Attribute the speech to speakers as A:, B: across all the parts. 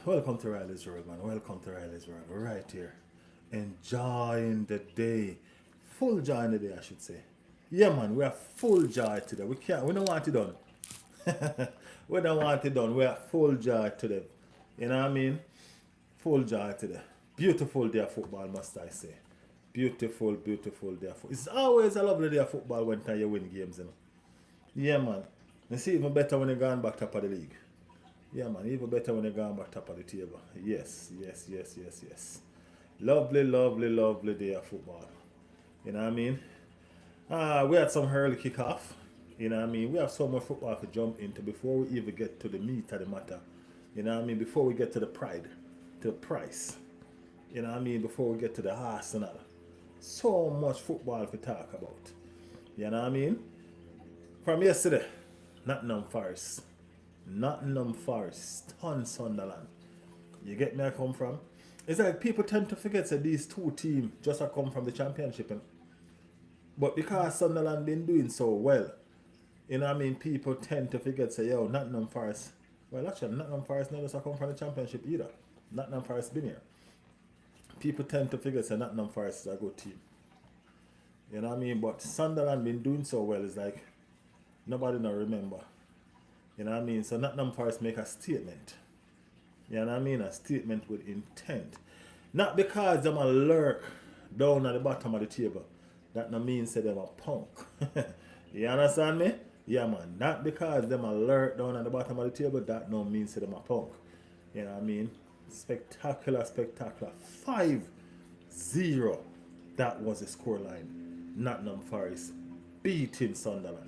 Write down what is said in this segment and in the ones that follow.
A: Welcome to Riley's World, man. Welcome to Riley's World. We're right here. Enjoying the day. Full joy in the day, I should say. Yeah, man, we are full joy today. We don't want it done. We don't want it done. We are full joy today. You know what I mean? Full joy today. Beautiful day of football, must I say. Beautiful, beautiful day of football. It's always a lovely day of football when you win games, you know. Yeah, man. You see, even better when you're going back top of the league. Yeah, man, even better when you're going back top of the table. Yes, yes, yes, yes, yes. Lovely, lovely, lovely day of football. You know what I mean? We had some early kickoff. You know what I mean? We have so much football to jump into before we even get to the meat of the matter. You know what I mean? Before we get to the pride, to the price. You know what I mean? Before we get to the Arsenal. So much football to talk about. You know what I mean? From yesterday, Nottingham Forest. Nottingham Forest, ton Sunderland. You get me? I come from. It's like people tend to forget that these two teams just have come from the championship, but because Sunderland been doing so well, you know what I mean. People tend to forget say, yo, Nottingham Forest. Well, actually, Nottingham Forest never come from the championship either. Nottingham Forest been here. People tend to forget say Nottingham Forest is a good team. You know what I mean? But Sunderland been doing so well. It's like nobody not remember. You know what I mean? So Nottingham Forest make a statement. You know what I mean? A statement with intent. Not because them a lurk down at the bottom of the table. That no means say them a punk. You understand me? Yeah, man. Not because them a lurk down at the bottom of the table. That no means say them a punk. You know what I mean? Spectacular, spectacular. 5-0. That was the scoreline. Nottingham Forest beating Sunderland.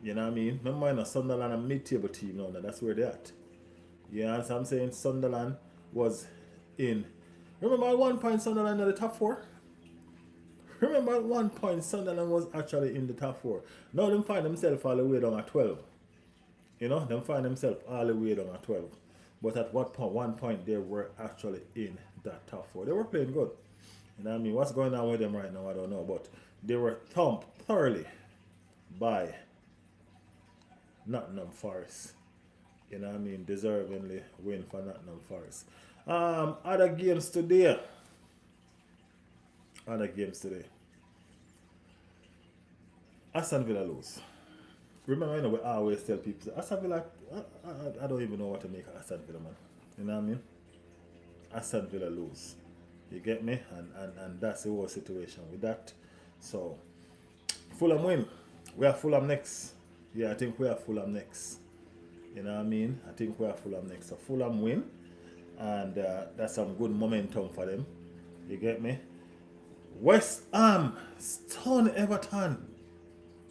A: You know what I mean? Remember, in a Sunderland a mid-table team now. That's where they're at. You know what I'm saying? Sunderland was in. Remember at one point Sunderland in the top four? Remember at one point Sunderland was actually in the top four. Now them find themselves all the way down at 12. You know, them find themselves all the way down at 12. But at what point, one point they were actually in that top four. They were playing good. You know what I mean? What's going on with them right now, I don't know. But they were thumped thoroughly by Nottingham Forest. You know what I mean? Deservingly win for Nottingham Forest. Other games today. Other games today. Aston Villa lose. Remember, you know, we always tell people, Aston Villa, I don't even know what to make of Aston Villa, man. You know what I mean? Aston Villa lose. You get me? And that's the whole situation with that. So, Fulham win. We are Fulham next. Yeah, I think we are Fulham next. You know what I mean? I think we are Fulham next. So Fulham win. And that's some good momentum for them. You get me? West Ham stun Everton.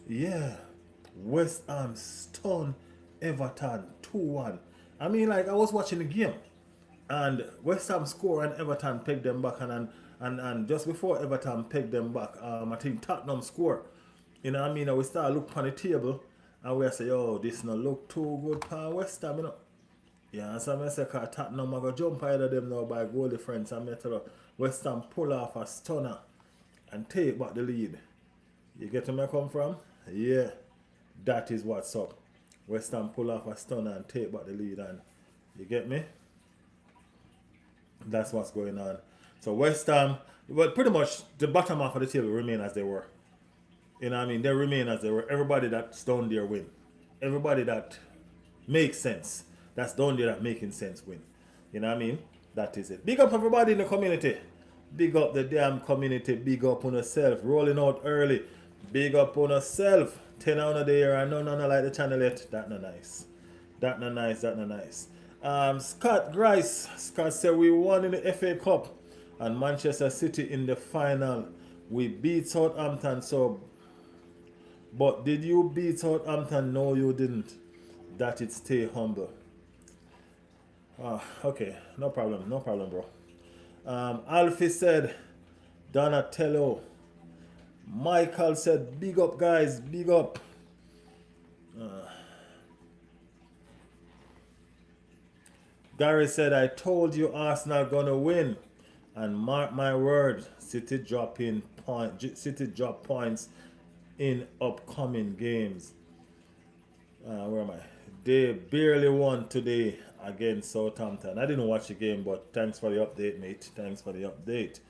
A: Yeah. West Ham stun Everton 2-1. I mean, like, I was watching the game. And West Ham score and Everton pegged them back. And just before Everton pegged them back, I think Tottenham score. You know what I mean? And we start look on the table. And we say, yo, this no look too good for West Ham, you know. Yeah, and so I say, because Tottenham are going to jump ahead of them now by goal difference. And I tell you, West Ham pull off a stunner and take back the lead. You get where I come from? Yeah, that is what's up. West Ham pull off a stunner and take back the lead. And you get me? That's what's going on. So West Ham, well, pretty much the bottom half of the table remain as they were. You know what I mean? They remain as they were. Everybody that's down there win. Everybody that makes sense. That's down there that making sense win. You know what I mean? That is it. Big up everybody in the community. Big up the damn community. Big up on yourself. Rolling out early. Big up on yourself. 10 on a day here. I know none like the channel yet. That not nice. That not nice. That not nice. Scott Grice. Scott said we won in the FA Cup. And Manchester City in the final. We beat Southampton. So, but did you beat Southampton? No, you didn't. That it stay humble. Okay, no problem, bro. Alfie said, Donatello. Michael said, big up, guys, big up. Gary said, I told you Arsenal gonna win. And mark my word, City drop points in upcoming games. Where am I? They barely won today against Southampton. I didn't watch the game, but thanks for the update, mate. Thanks for the update.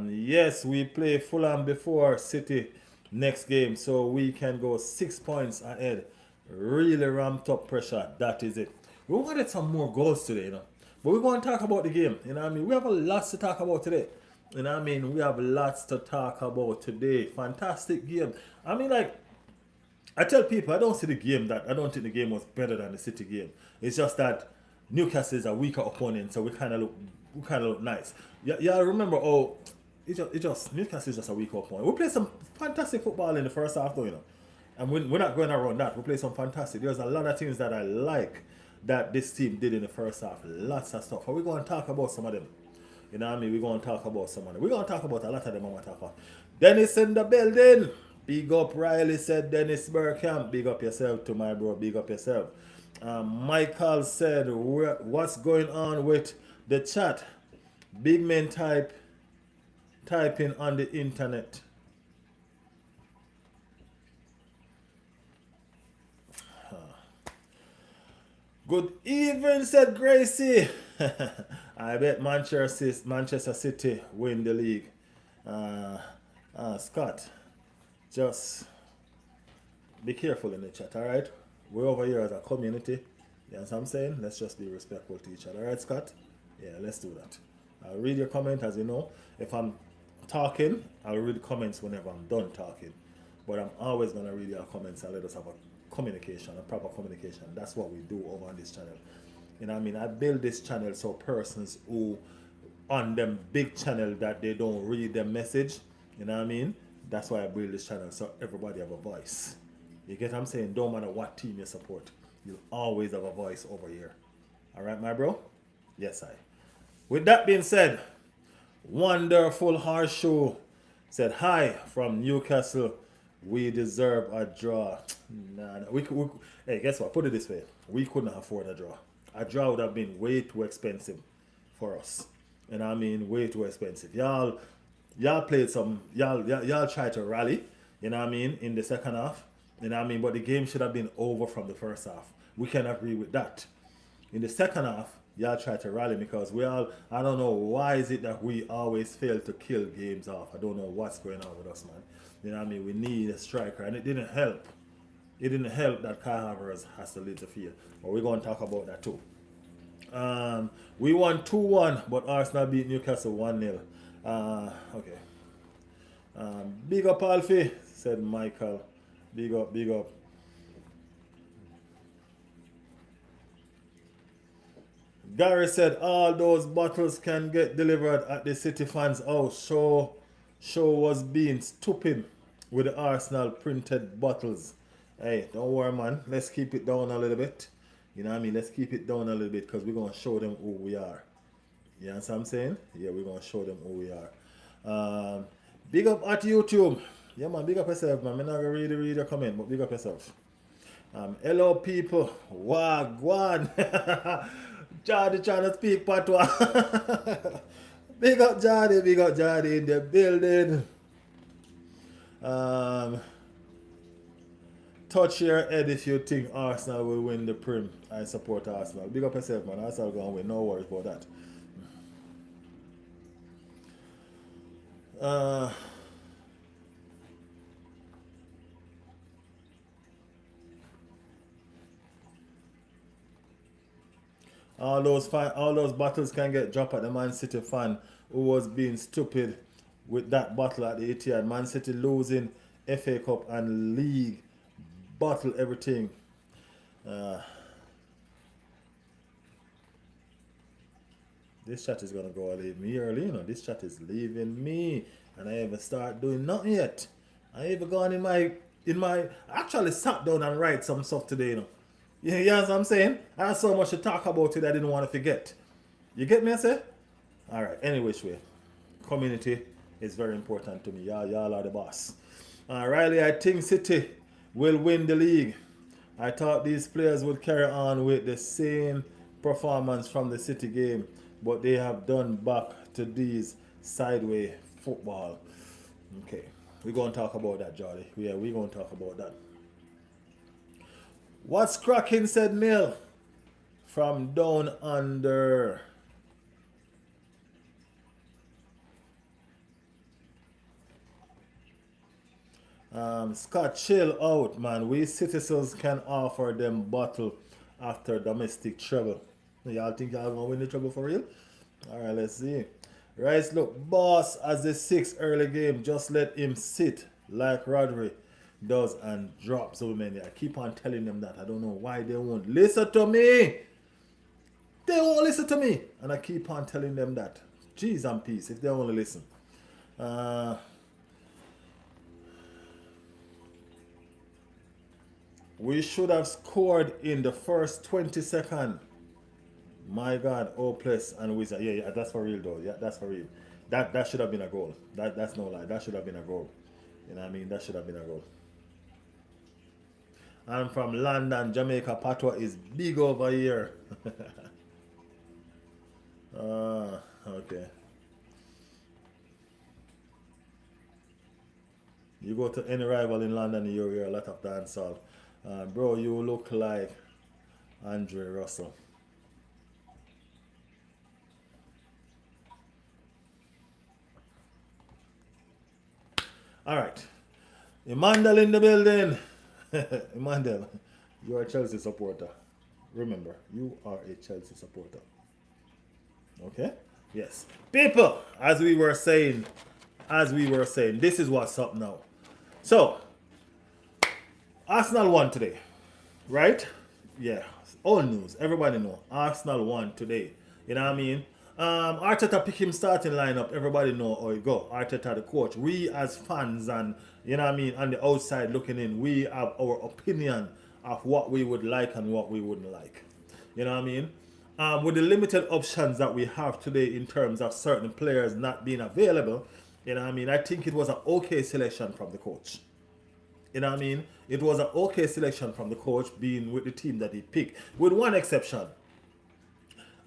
A: Yes, we play Fulham before City next game, so we can go 6 points ahead. Really ramped up pressure. That is it. We wanted some more goals today, But we're going to talk about the game. You know what I mean? We have a lot to talk about today. You know what I mean? We have lots to talk about today. Fantastic game. I mean, like, I tell people I don't see the game that I don't think the game was better than the City game. It's just that Newcastle is a weaker opponent, so we kind of look nice. Yeah, yeah. I remember. Oh, it just Newcastle is just a weaker opponent. We played some fantastic football in the first half, though, and we're not going around that. We play some fantastic. There's a lot of things that I like that this team did in the first half. Lots of stuff. And we're going to talk about some of them. You know what I mean? We're going to talk about some of them. We're going to talk about a lot of them. I'm going to talk about. Dennis in the building. Big up Riley, said Dennis Burkamp. Big up yourself to my bro. Big up yourself. Michael said, what's going on with the chat? Big men typing on the internet. Good evening, said Gracie. I bet Manchester City win the league. Scott, just be careful in the chat, all right? We're over here as a community. You know what I'm saying? Let's just be respectful to each other, all right, Scott? Yeah, let's do that. I'll read your comment, as you know. If I'm talking, I'll read comments whenever I'm done talking. But I'm always going to read your comments and let us have a communication, a proper communication. That's what we do over on this channel. You know what I mean? I build this channel so persons who on them big channel that they don't read their message, you know what I mean? That's why I build this channel, so everybody have a voice. You get what I'm saying? Don't matter what team you support, you'll always have a voice over here. All right, my bro? Yes, I. With that being said, Wonderful Horseshoe said, hi from Newcastle. We deserve a draw. Nah. Hey, guess what? Put it this way. We couldn't afford a draw. A draw would have been way too expensive for us. And I mean, way too expensive. Y'all played some, y'all tried to rally, you know what I mean, in the second half. You know what I mean? But the game should have been over from the first half. We can agree with that. In the second half, y'all try to rally because I don't know why is it that we always fail to kill games off. I don't know what's going on with us, man. You know what I mean? We need a striker, and it didn't help. It didn't help that Kai Havertz has to lead the field. But we're going to talk about that too. We won 2-1, but Arsenal beat Newcastle 1-0. Okay. Big up, Alfie, said Michael. Big up, big up. Gary said all those bottles can get delivered at the City fans' house. Show was being stupid with the Arsenal printed bottles. Hey, don't worry, man. Let's keep it down a little bit. You know what I mean? Let's keep it down a little bit because we're going to show them who we are. You know what I'm saying? Yeah, we're going to show them who we are. Big up at YouTube. Yeah, man, big up yourself, man. I'm not going to read your comment, but big up yourself. Hello, people. Wagwan. Jardy trying to speak patois. Big up Jardy in the building. Touch your head if you think Arsenal will win the Prem. I support Arsenal. Big up yourself, man. Arsenal going to win. No worries about that. All those bottles can get dropped at the Man City fan who was being stupid with that bottle at the Etihad. Man City losing FA Cup and league, bottle everything. This chat is gonna go and leave me early, you know. This chat is leaving me, and I haven't started doing nothing yet. I even gone in my. I actually sat down and write some stuff today, you know. You know what I'm saying? I had so much to talk about it I didn't want to forget. You get me, I say? Alright, anyway, community is very important to me. Y'all are the boss. Riley, I think City will win the league. I thought these players would carry on with the same performance from the City game, but they have done back to these sideways football. Okay, we're going to talk about that, Jordy. Yeah, we're going to talk about that. What's cracking, said Neil from down under. Scott, chill out, man. We citizens can offer them bottle after domestic trouble. Y'all think y'all gonna win the trouble for real? Alright, let's see. Rice look boss as the sixth early game. Just let him sit like Rodri does and drop so many. I keep on telling them that. I don't know why they won't listen to me. They won't listen to me. And I keep on telling them that. Jeez and peace if they only listen. Uh, we should have scored in the first 20 seconds. My God, hopeless and wizard. Yeah, that's for real though. Yeah, that's for real. That should have been a goal. That's no lie. That should have been a goal. You know what I mean? That should have been a goal. I'm from London, Jamaica. Patois is big over here. Okay. You go to any rival in London, you hear a lot of dancehall. Bro, you look like Andre Russell. All right. Emmanuel in the building. Emmanuel, you're a Chelsea supporter. Remember, you are a Chelsea supporter. Okay? Yes. People, as we were saying, this is what's up now. So, Arsenal won today, right? Yeah, all news. Everybody know. Arsenal won today. You know what I mean? Arteta pick him starting lineup. Everybody know how it go. Arteta the coach. We as fans and you know what I mean, on the outside looking in, we have our opinion of what we would like and what we wouldn't like. You know what I mean? With the limited options that we have today in terms of certain players not being available, you know what I mean? I think it was an okay selection from the coach. You know what I mean? It was an okay selection from the coach being with the team that he picked, with one exception.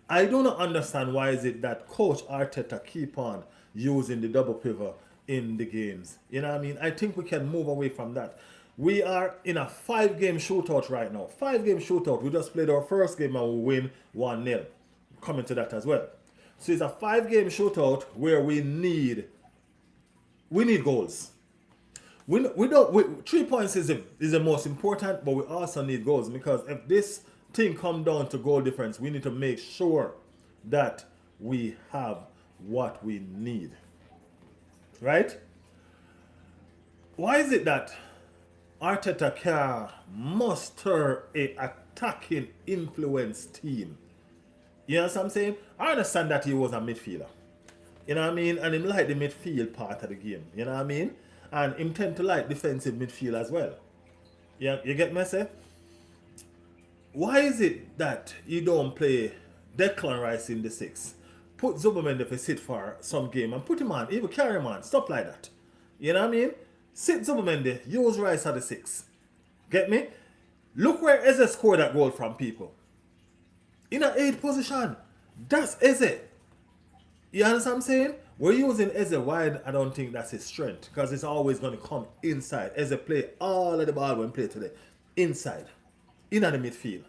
A: I do not understand why is it that Coach Arteta keep on using the double pivot in the games. You know what I mean? I think we can move away from that. We are in a 5-game shootout right now. 5-game shootout. We just played our first game and we win 1-0. Coming to that as well. So it's a 5-game shootout where we need goals. We don't. 3 points is the most important, but we also need goals because if this thing come down to goal difference, we need to make sure that we have what we need. Right? Why is it that Arteta can muster a attacking influence team? You know what I'm saying? I understand that he was a midfielder. You know what I mean? And him like the midfield part of the game. You know what I mean? And him tend to like defensive midfield as well. Yeah, you get me, say? Why is it that you don't play Declan Rice in the 6? Put Zubomendi for sit for some game and put him on, even carry him on, stuff like that. You know what I mean? Sit Zubomendi, use Rice at the 6. Get me? Look where Eze scored that goal from, people. In an 8 position. That's Eze. You understand what I'm saying? We're using Eze wide. I don't think that's his strength because it's always going to come inside. Eze play all of the ball when play today. Inside. In the midfield.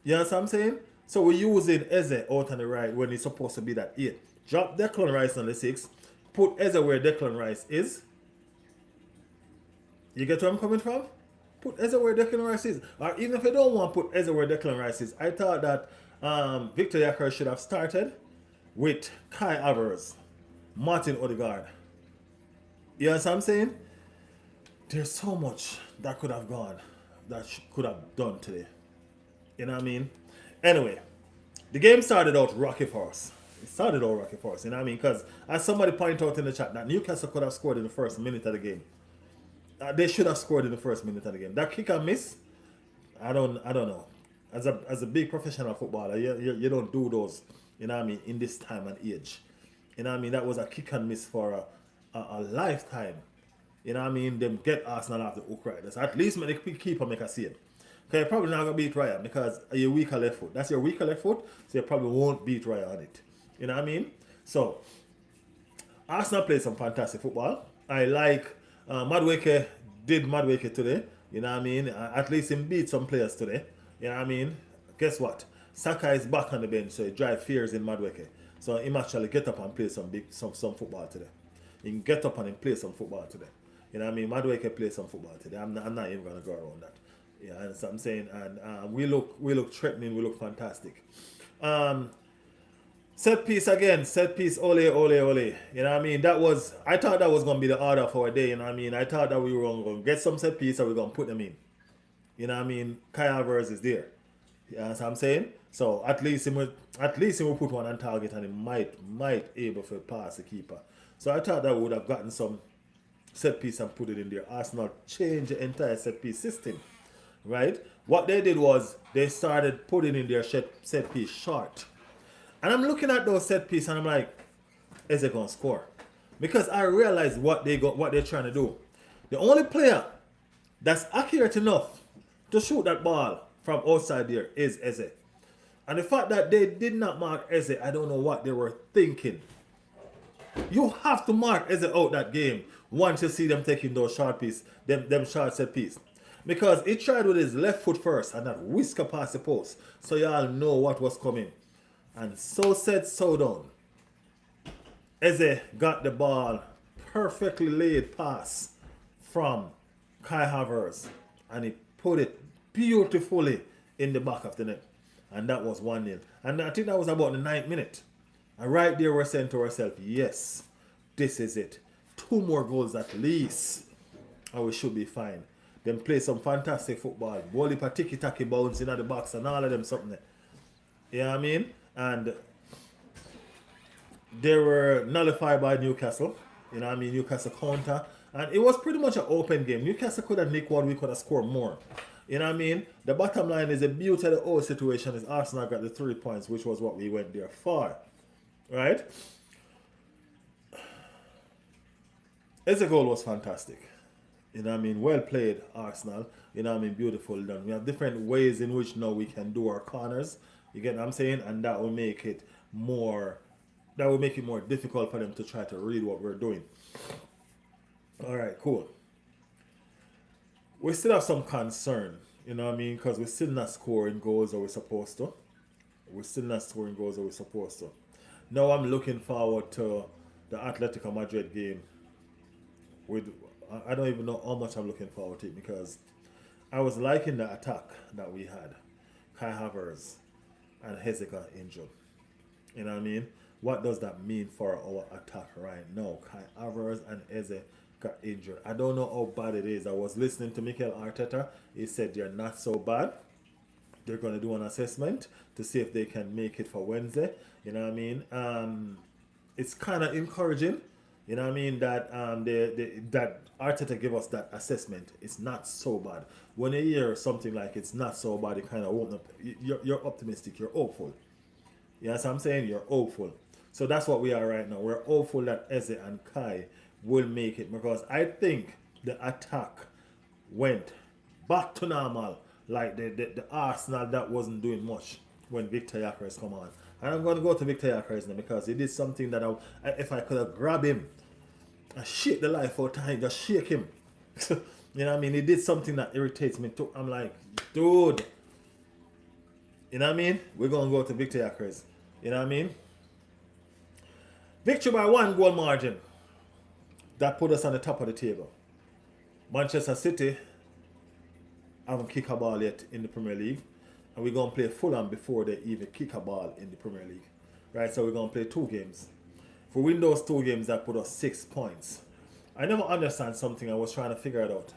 A: You understand what I'm saying? So we're using Eze out on the right when he's supposed to be that 8. Drop Declan Rice on the 6. Put Eze where Declan Rice is. You get where I'm coming from? Put Eze where Declan Rice is. Or even if you don't want to put Eze where Declan Rice is, I thought that Victor Yacker should have started with Kai Havertz, Martin Odegaard. You understand what I'm saying? There's so much that could have gone, that could have done today. You know what I mean? Anyway, the game started out rocky for us. It started out rocky for us, you know what I mean? Because as somebody pointed out in the chat, that Newcastle could have scored in the first minute of the game. They should have scored in the first minute of the game. That kick and miss, I don't know. As a big professional footballer, you don't do those, you know what I mean, in this time and age. You know what I mean? That was a kick and miss for a lifetime. You know what I mean? Them get Arsenal off the hook right. That's at least make the keeper make a save. Okay, you're probably not going to beat Raya because you're weaker left foot. That's your weaker left foot, so you probably won't beat Raya on it. You know what I mean? So, Arsenal played some fantastic football. I like Madueke did Madueke today. You know what I mean? At least him beat some players today. You know what I mean? Guess what? Saka is back on the bench, so he drive fears in Madueke. So him actually get up and play some football today. He can get up and him play some football today. You know what I mean? Madueke play some football today. I'm not even gonna go around that. Yeah, that's what I'm saying. And we look threatening. We look fantastic. Set piece again. Set piece. Ole, ole, ole. You know what I mean? I thought that was gonna be the order for a day. You know what I mean? I thought that we were gonna get some set piece and we're gonna put them in. You know what I mean? Kai Havertz is there. You know what I'm saying? So at least he will put one on target and he might able to pass the keeper. So I thought that we would have gotten some set piece and put it in there. Arsenal changed the entire set piece system. Right? What they did was they started putting in their set piece short. And I'm looking at those set piece and I'm like, is it gonna score? Because I realized what they're trying to do. The only player that's accurate enough to shoot that ball from outside there is Eze. And the fact that they did not mark Eze, I don't know what they were thinking. You have to mark Eze out that game once you see them taking those short piece, them short set piece. Because he tried with his left foot first and that whisker past the post. So y'all know what was coming. And so said, so done. Eze got the ball, perfectly laid pass from Kai Havertz. And he put it beautifully in the back of the net. And that was 1-0. And I think that was about the 9th minute. And right there we're saying to ourselves, yes, this is it. 2 more goals at least. And we should be fine. Them play some fantastic football. Wally tiki-taki bouncing at the box and all of them something. You know what I mean? And they were nullified by Newcastle. You know what I mean? Newcastle counter. And it was pretty much an open game. Newcastle could have nicked one, we could have scored more. You know what I mean? The bottom line is the beauty of the whole situation is Arsenal got the 3 points, which was what we went there for. Right? Eze goal was fantastic. You know what I mean? Well played, Arsenal. You know what I mean? Beautiful done. We have different ways in which now we can do our corners. You get what I'm saying? And that will make it more difficult for them to try to read what we're doing. Alright, cool. We still have some concern, you know what I mean? Because we're still not scoring goals that we're supposed to. Now I'm looking forward to the Atletico Madrid game. I don't even know how much I'm looking forward to it because I was liking the attack that we had. Kai Havertz and Hezeka injured. You know what I mean? What does that mean for our attack right now? Kai Havertz and Eze got injured. I don't know how bad it is. I was listening to Mikel Arteta. He said they're not so bad. They're going to do an assessment to see if they can make it for Wednesday. You know what I mean? It's kind of encouraging. You know what I mean? That that Arteta give us that assessment. It's not so bad. When you hear something like it's not so bad, it kind of open up. You're optimistic. You're hopeful. You know what I'm saying? You're hopeful. So that's what we are right now. We're hopeful that Eze and Kai will make it because I think the attack went back to normal like the Arsenal that wasn't doing much when Victor Gyökeres come on. And I'm going to go to Victor Gyökeres now because he did something that if I could have grabbed him and shake the life out of him, just shake him. You know what I mean? He did something that irritates me too. I'm like, dude. You know what I mean? We're going to go to Victor Gyökeres. You know what I mean? Victory by 1 goal margin. That put us on the top of the table. Manchester City haven't kicked a ball yet in the Premier League. And we're going to play Fulham before they even kick a ball in the Premier League. Right, so we're going to play 2 games. If we win those 2 games, that put us 6 points. I never understand something. I was trying to figure it out.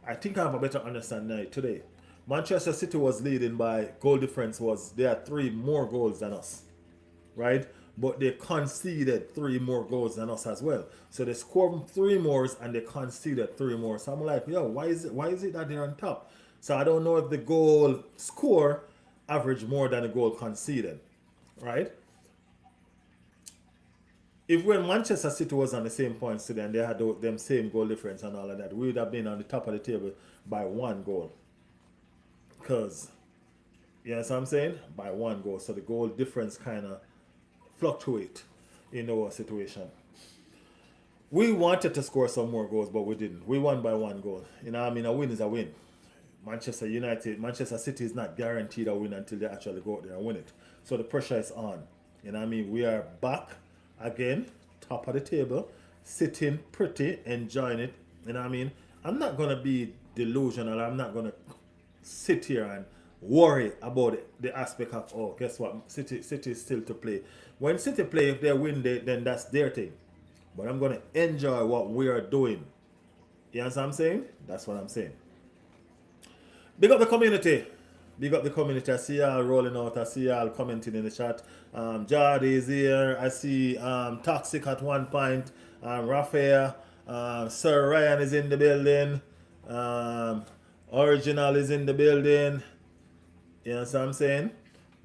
A: I think I have a better understanding today. Manchester City was leading by goal difference they had 3 more goals than us. Right? But they conceded 3 more goals than us as well. So they scored 3 more and they conceded 3 more. So I'm like, yo, why is it that they're on top? So I don't know if the goal score averaged more than the goal conceded. Right? If when Manchester City was on the same points today and they had them same goal difference and all of that, we would have been on the top of the table by 1 goal. Because, you know what I'm saying? By 1 goal. So the goal difference kind of fluctuate in our situation. We wanted to score some more goals, but we didn't. We won by 1 goal. You know what I mean? A win is a win. Manchester City is not guaranteed a win until they actually go out there and win it. So the pressure is on. You know what I mean? We are back again, top of the table, sitting pretty, enjoying it. You know what I mean? I'm not gonna be delusional. I'm not gonna sit here and worry about the aspect of, oh, guess what? City is still to play. When City play, if they win, then that's their thing. But I'm gonna enjoy what we are doing. You understand what I'm saying? That's what I'm saying. Big up the community. Big up the community. I see y'all rolling out. I see y'all commenting in the chat. Jardy is here. I see Toxic at one point. Raphael. Sir Ryan is in the building. Um, Original is in the building. You know what I'm saying?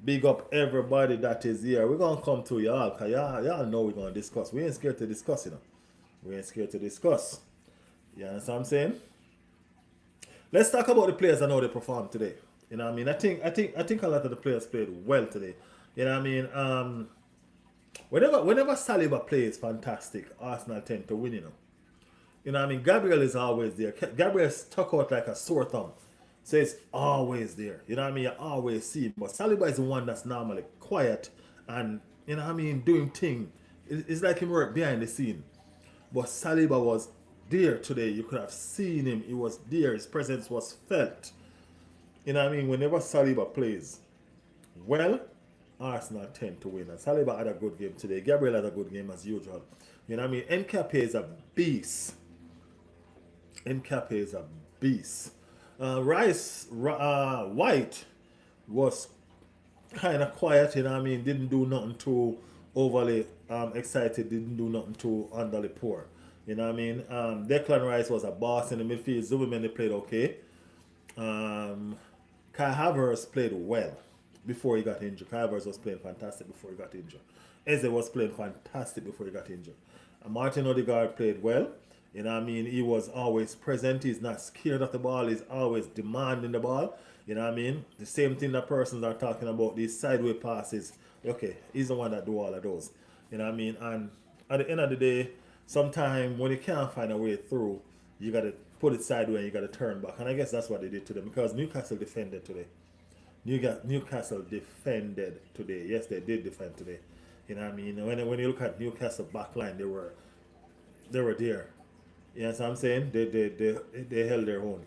A: Big up everybody that is here. We're going to come to y'all because y'all know we're going to discuss. We ain't scared to discuss, you know. We ain't scared to discuss. You know what I'm saying? Let's talk about the players and how they performed today. You know what I mean? I think a lot of the players played well today. You know what I mean? Whenever Saliba plays fantastic, Arsenal tend to win, you know. You know what I mean? Gabriel is always there. Gabriel stuck out like a sore thumb. So it's always there. You know what I mean? You always see him. But Saliba is the one that's normally quiet and, you know what I mean, doing things. It's like him work behind the scene. But Saliba was there today. You could have seen him. He was there. His presence was felt. You know what I mean? Whenever Saliba plays well, Arsenal tend to win. And Saliba had a good game today. Gabriel had a good game as usual. You know what I mean? Nketiah is a beast. Nketiah is a beast. White was kind of quiet, you know what I mean? Didn't do nothing too overly excited, didn't do nothing too underly poor. You know what I mean? Declan Rice was a boss in the midfield. Zubimendi played okay. Kai Havertz played well before he got injured. Kai Havertz was playing fantastic before he got injured. Eze was playing fantastic before he got injured. Martin Odegaard played well. You know what I mean? He was always present. He's not scared of the ball. He's always demanding the ball. You know what I mean? The same thing that persons are talking about, these sideways passes. Okay, he's the one that do all of those. You know what I mean? And at the end of the day, sometimes when you can't find a way through, you got to put it sideways and you got to turn back. And I guess that's what they did to them because Newcastle defended today. Newcastle defended today. Yes, they did defend today. You know what I mean? When you look at Newcastle backline, they were there. You know what I'm saying? They held their own.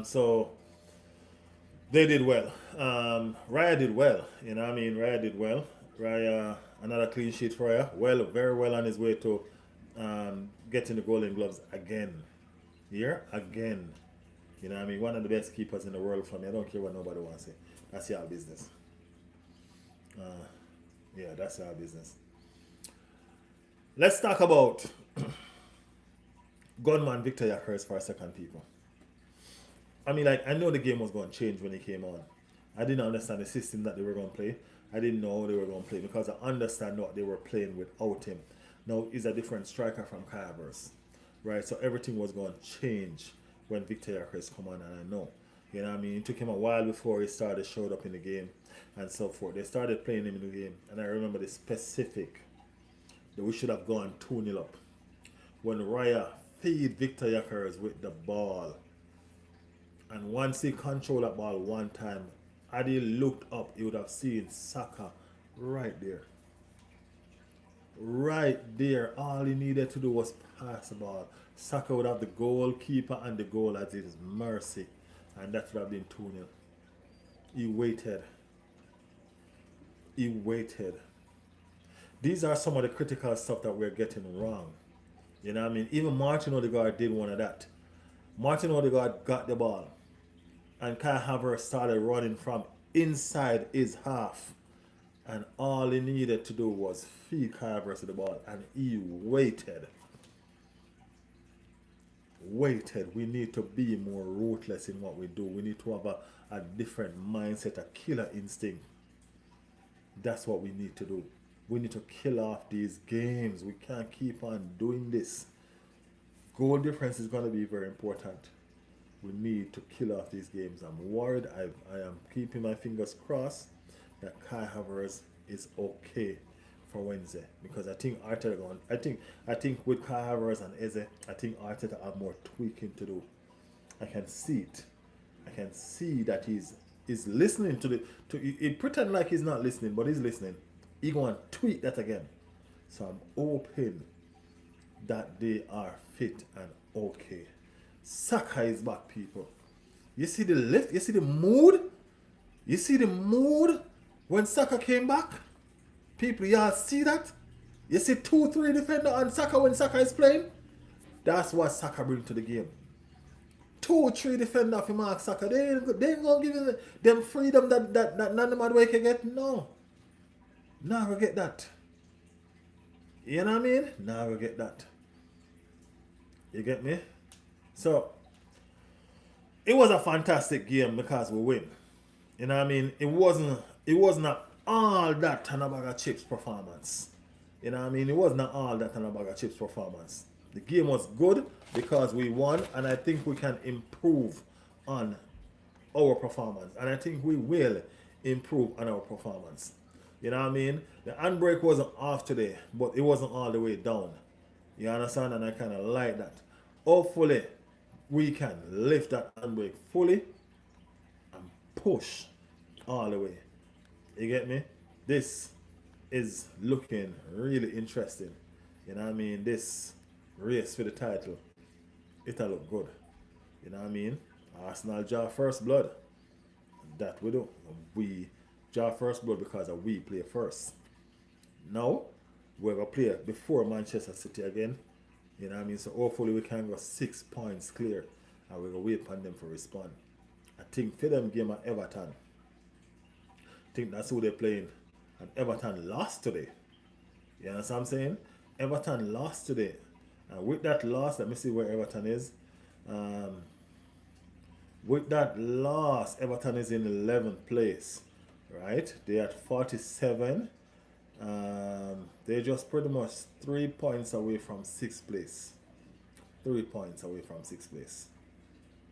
A: So they did well. Raya did well. You know what I mean? Raya did well. Raya, another clean sheet for Raya. Well, very well on his way to getting the Golden Gloves again. Here, again. You know what I mean? One of the best keepers in the world for me. I don't care what nobody wants to say. That's your business. Yeah, that's our business. Let's talk about gunman Victor Yakers for a second, people. I mean, like, I know the game was going to change when he came on. I didn't understand the system that they were going to play. I didn't know how they were going to play because I understand what they were playing without him. Now, he's a different striker from Kai Havertz, right? So everything was going to change when Victor Yakers come on, and I know. You know what I mean? It took him a while before he showed up in the game and so forth. They started playing him in the game, and I remember the specific that we should have gone 2-0 up. When Raya feed Victor Yakers with the ball, and once he controlled that ball one time, had he looked up, he would have seen Saka right there. Right there. All he needed to do was pass the ball. Saka would have the goalkeeper and the goal at his mercy, and that would have been 2-0. He waited. He waited. These are some of the critical stuff that we're getting wrong. You know what I mean? Even Martin Odegaard did one of that. Martin Odegaard got the ball, and Kai Havertz started running from inside his half, and all he needed to do was feed Kai Havertz the ball, and he waited. We need to be more ruthless in what we do. We need to have a different mindset, a killer instinct. That's what we need to do. We need to kill off these games. We can't keep on doing this. Goal difference is going to be very important. We need to kill off these games. I'm worried. I am keeping my fingers crossed that Kai Havertz is okay for Wednesday, because I think Arteta I think with Kai Havertz and Eze, I think Arteta have more tweaking to do. I can see it. I can see that he's listening to the he pretend like he's not listening, but he's listening. He gonna tweet that again. So I'm hoping that they are fit and okay. Saka is back, people. You see the lift? You see the mood? You see the mood when Saka came back? People, y'all see that? You see 2-3 defender on Saka when Saka is playing? That's what Saka bring to the game. 2-3 defender for Mark Saka. They ain't gonna give them freedom that none of them can get. No. Never get that. You know what I mean? Never get that. You get me? So it was a fantastic game because we win. You know what I mean? It wasn't all that and a bag of chips performance. You know what I mean? It wasn't all that and a bag of chips performance. The game was good because we won, and I think we can improve on our performance. And I think we will improve on our performance. You know what I mean? The handbrake wasn't off today, but it wasn't all the way down. You understand? And I kind of like that. Hopefully, we can lift that handbrake fully and push all the way. You get me? This is looking really interesting. You know what I mean? This race for the title, it'll look good. You know what I mean? Arsenal draw first blood. That we do. We draw first blood because we play first. Now, we're going to play before Manchester City again. You know what I mean? So hopefully we can go 6 points clear and we're going to wait upon them for respond. I think for them game at Everton, I think that's who they're playing. And Everton lost today. You understand what I'm saying? Everton lost today. And with that loss, let me see where Everton is. With that loss, Everton is in 11th place. Right? They're at 47. They're just pretty much 3 points away from 6th place. 3 points away from 6th place.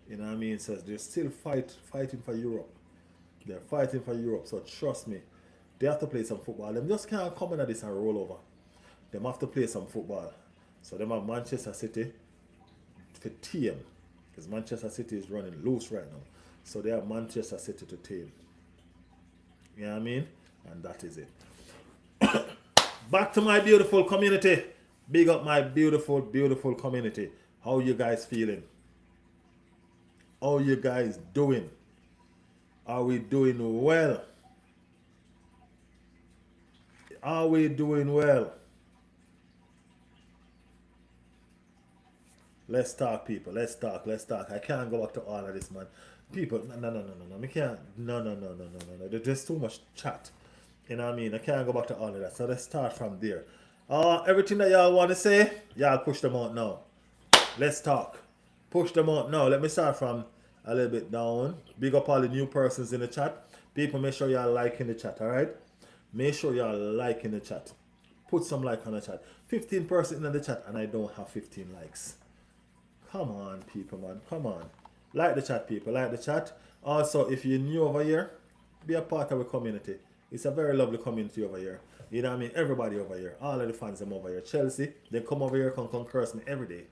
A: You know what I mean? So they're still fighting for Europe. They're fighting for Europe. So trust me, they have to play some football. Them just can't come into this and roll over. They have to play some football. So they have Manchester City to tame. Because Manchester City is running loose right now. So they have Manchester City to tame. You know what I mean? And that is it. Back to my beautiful community. Big up my beautiful, beautiful community. How you guys feeling? How you guys doing? Are we doing well? Are we doing well? Let's talk, people. Let's talk. Let's talk. I can't go back to all of this, man. People, no. I can't. No. There's too much chat. You know what I mean? I can't go back to all of that. So let's start from there. Everything that y'all want to say, y'all push them out now. Let's talk. Push them out now. Let me start from a little bit down. Big up all the new persons in the chat. People, make sure y'all like in the chat, alright? Make sure y'all like in the chat. Put some like on the chat. 15% in the chat and I don't have 15 likes. Come on, people, man. Come on. Like the chat, people. Like the chat. Also, if you're new over here, be a part of the community. It's a very lovely community over here. You know what I mean? Everybody over here. All of the fans them over here. Chelsea, they come over here and come curse me every day.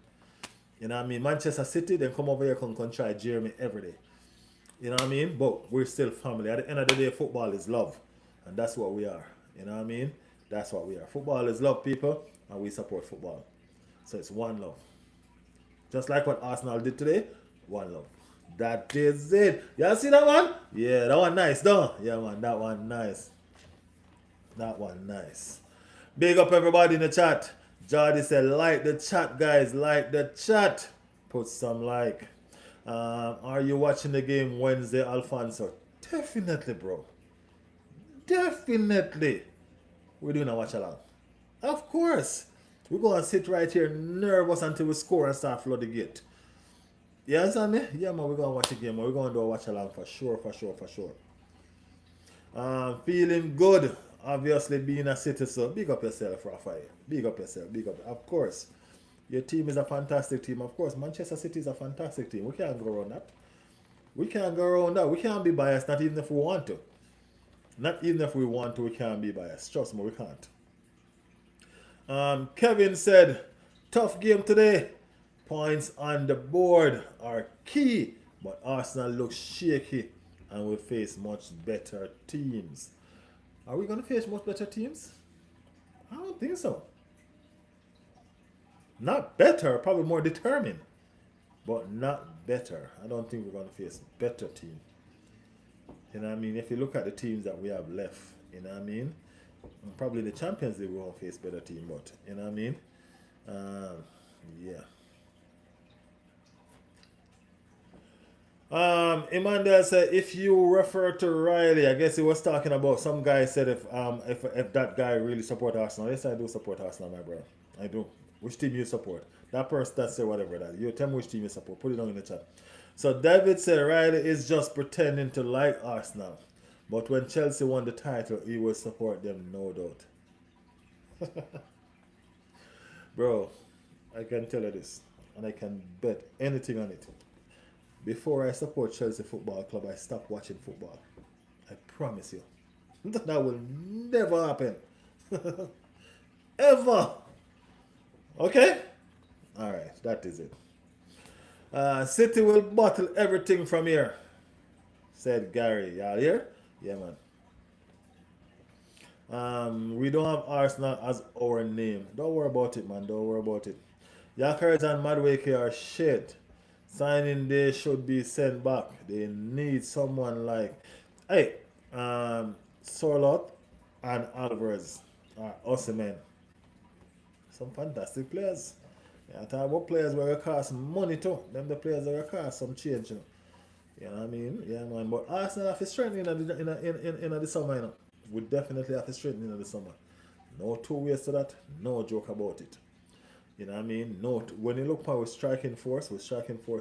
A: You know what I mean? Manchester City, they come over here and try Jeremy every day. You know what I mean? But we're still family. At the end of the day, football is love. And that's what we are. You know what I mean? That's what we are. Football is love, people. And we support football. So it's one love. Just like what Arsenal did today, one love. That is it. Y'all see that one? Yeah, that one nice, though. Yeah, man, that one nice. That one nice. Big up everybody in the chat. Jordy said, like the chat, guys. Like the chat. Put some like. Are you watching the game Wednesday, Alfonso? Definitely, bro. Definitely. We're doing a watch along. Of course. We're going to sit right here nervous until we score and start flood the gate. You understand me? Yeah, man, we're going to watch the game. We're going to do a watch along for sure. Feeling good. Obviously, being a citizen. Big up yourself, Rafael. Big up yourself. Big up. Of course. Your team is a fantastic team. Of course, Manchester City is a fantastic team. We can't go around that. We can't go around that. We can't be biased, not even if we want to. Not even if we want to, we can't be biased. Trust me, we can't. Kevin said, tough game today. Points on the board are key, but Arsenal looks shaky and will face much better teams. Are we going to face much better teams? I don't think so. Not better, probably more determined, but not better. I don't think we're going to face better team. You know what I mean? If you look at the teams that we have left, you know what I mean? Probably the Champions League we won't face better team, but you know what I mean? Yeah. Emmanuel said if you refer to Riley, I guess he was talking about some guy said if that guy really support Arsenal. Yes, I do support Arsenal, my brother. I do. Which team you support? That person that say whatever that. You tell me which team you support. Put it down in the chat. So David said Riley is just pretending to like Arsenal. But when Chelsea won the title, he will support them, no doubt. Bro, I can tell you this, and I can bet anything on it. Before I support Chelsea Football Club, I stop watching football. I promise you. That will never happen. Ever. Okay? Alright, that is it. City will bottle everything from here, said Gary. Y'all here? Yeah, man. We don't have Arsenal as our name. Don't worry about it, man. Don't worry about it. Yakers and Madwake are shit. Signing day should be sent back. They need someone like, hey, Sorlot and Alvarez are awesome, man. Some fantastic players. Yeah, I talk about players where it cost money too. Them the players that cost some change, you know. You know what I mean? Yeah, man. But Arsenal have to strengthen in the summer, you know. We definitely have to strengthen in the summer. No two ways to that. No joke about it. You know what I mean? No. When you look at our striking force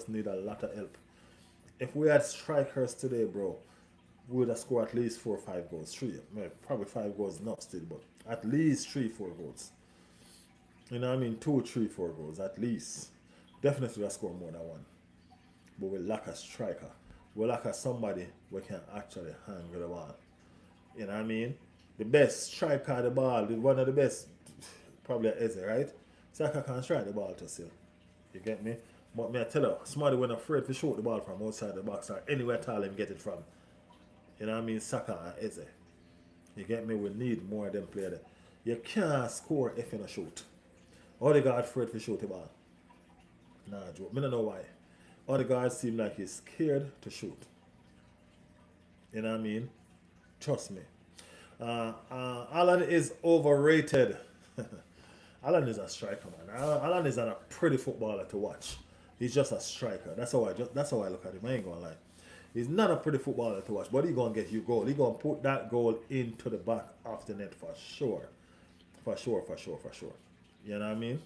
A: need a lot of help. If we had strikers today, bro, we would have scored at least 4 or 5 goals. Probably 5 goals enough still, but at least 3, 4 goals. You know what I mean? 2, 3, 4 goals at least. Definitely have scored more than one. But we lack a striker. We lack a somebody we can actually hang with the ball. You know what I mean? The best striker of the ball, one of the best, probably Eze, right? Saka can strike the ball to still. You get me? But me I tell you, somebody when afraid to shoot the ball from outside the box or anywhere at all him get it from. You know what I mean? Saka and Eze. You get me? We need more of them players. You can't score if you don't shoot. Odegaard afraid to shoot the ball. Nah, Joe. I don't know why. Odegaard seems like he's scared to shoot. You know what I mean? Trust me. Alan is overrated. Alan is a striker, man. Alan is not a pretty footballer to watch. He's just a striker. That's how I look at him. I ain't gonna lie. He's not a pretty footballer to watch, but he's gonna get you goal. He's gonna put that goal into the back of the net for sure. For sure. You know what I mean?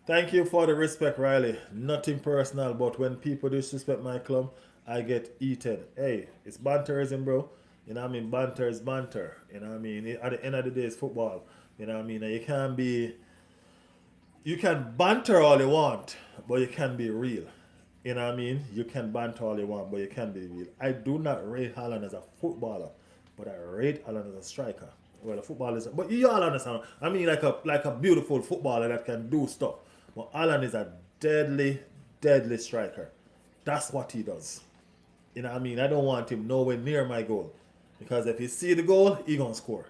A: Thank you for the respect, Riley. Nothing personal, but when people disrespect my club, I get eaten. Hey, it's banterism, bro. You know what I mean? Banter is banter. You know what I mean? At the end of the day, it's football. You know what I mean? You can banter all you want, but you can be real. You know what I mean? You can banter all you want, but you can be real. I do not rate Haaland as a footballer, but I rate Haaland as a striker. Well, a footballer is, but you all understand. I mean, like a beautiful footballer that can do stuff. But Haaland is a deadly striker. That's what he does. You know what I mean? I don't want him nowhere near my goal. Because if he see the goal, he gonna score.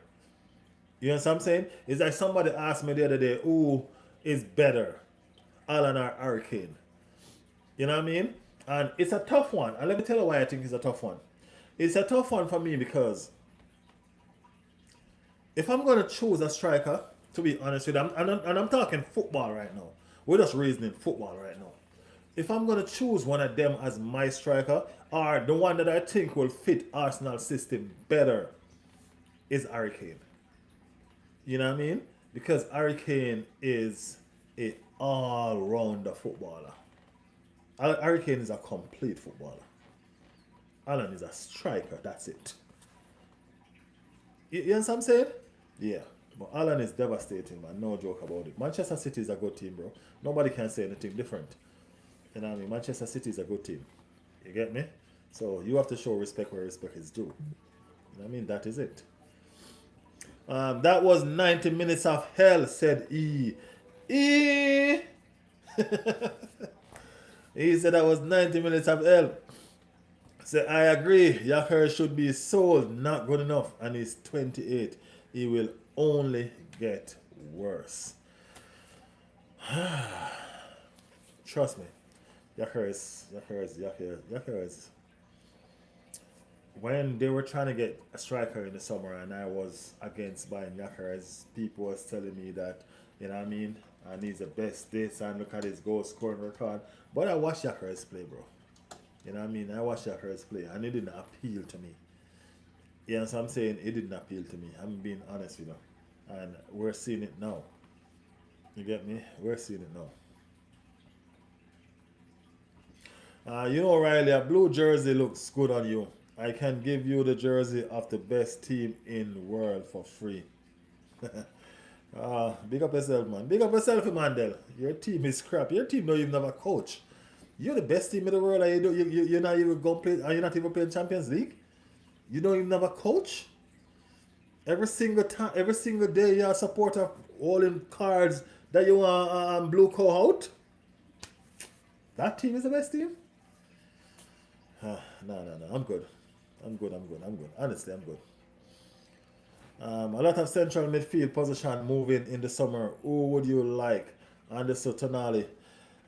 A: You know what I'm saying? It's like somebody asked me the other day, who is better, Alan or Hurricane? You know what I mean? And it's a tough one. And let me tell you why I think it's a tough one. It's a tough one for me because if I'm going to choose a striker, to be honest with you, and I'm talking football right now. We're just reasoning football right now. If I'm going to choose one of them as my striker, or the one that I think will fit Arsenal system better, is Hurricane. You know what I mean? Because Hurricane is a all-rounder footballer. Hurricane is a complete footballer. Alan is a striker, that's it. You understand what I'm saying? Yeah. But Alan is devastating, man. No joke about it. Manchester City is a good team, bro. Nobody can say anything different. You know what I mean? Manchester City is a good team. You get me? So you have to show respect where respect is due. You know what I mean? That is it. That was 90 minutes of hell, said E. E. He said that was 90 minutes of hell. Say, I agree. Yaker should be sold. Not good enough. And he's 28. He will only get worse. Trust me. Yaker is. When they were trying to get a striker in the summer and I was against buying Yaker, people was telling me that, you know what I mean? And he's the best this and look at his goal scoring record. But I watched Yaker play, bro. You know what I mean? I watched Yaker's play and it didn't appeal to me. You know what I'm saying? It didn't appeal to me. I'm being honest with you. And we're seeing it now. You get me? We're seeing it now. You know, Riley, a blue jersey looks good on you. I can give you the jersey of the best team in the world for free. Big up yourself, man. Big up yourself, Mandel. Your team is crap. Your team don't even have a coach. You're the best team in the world, and you're not even going play. And you're not even playing Champions League. You don't even have a coach. Every single time, every single day, you're a supporter holding cards that you want blue coat out. That team is the best team. No. I'm good. Honestly, I'm good. A lot of central midfield position moving in the summer. Who would you like? Anderson Tonali,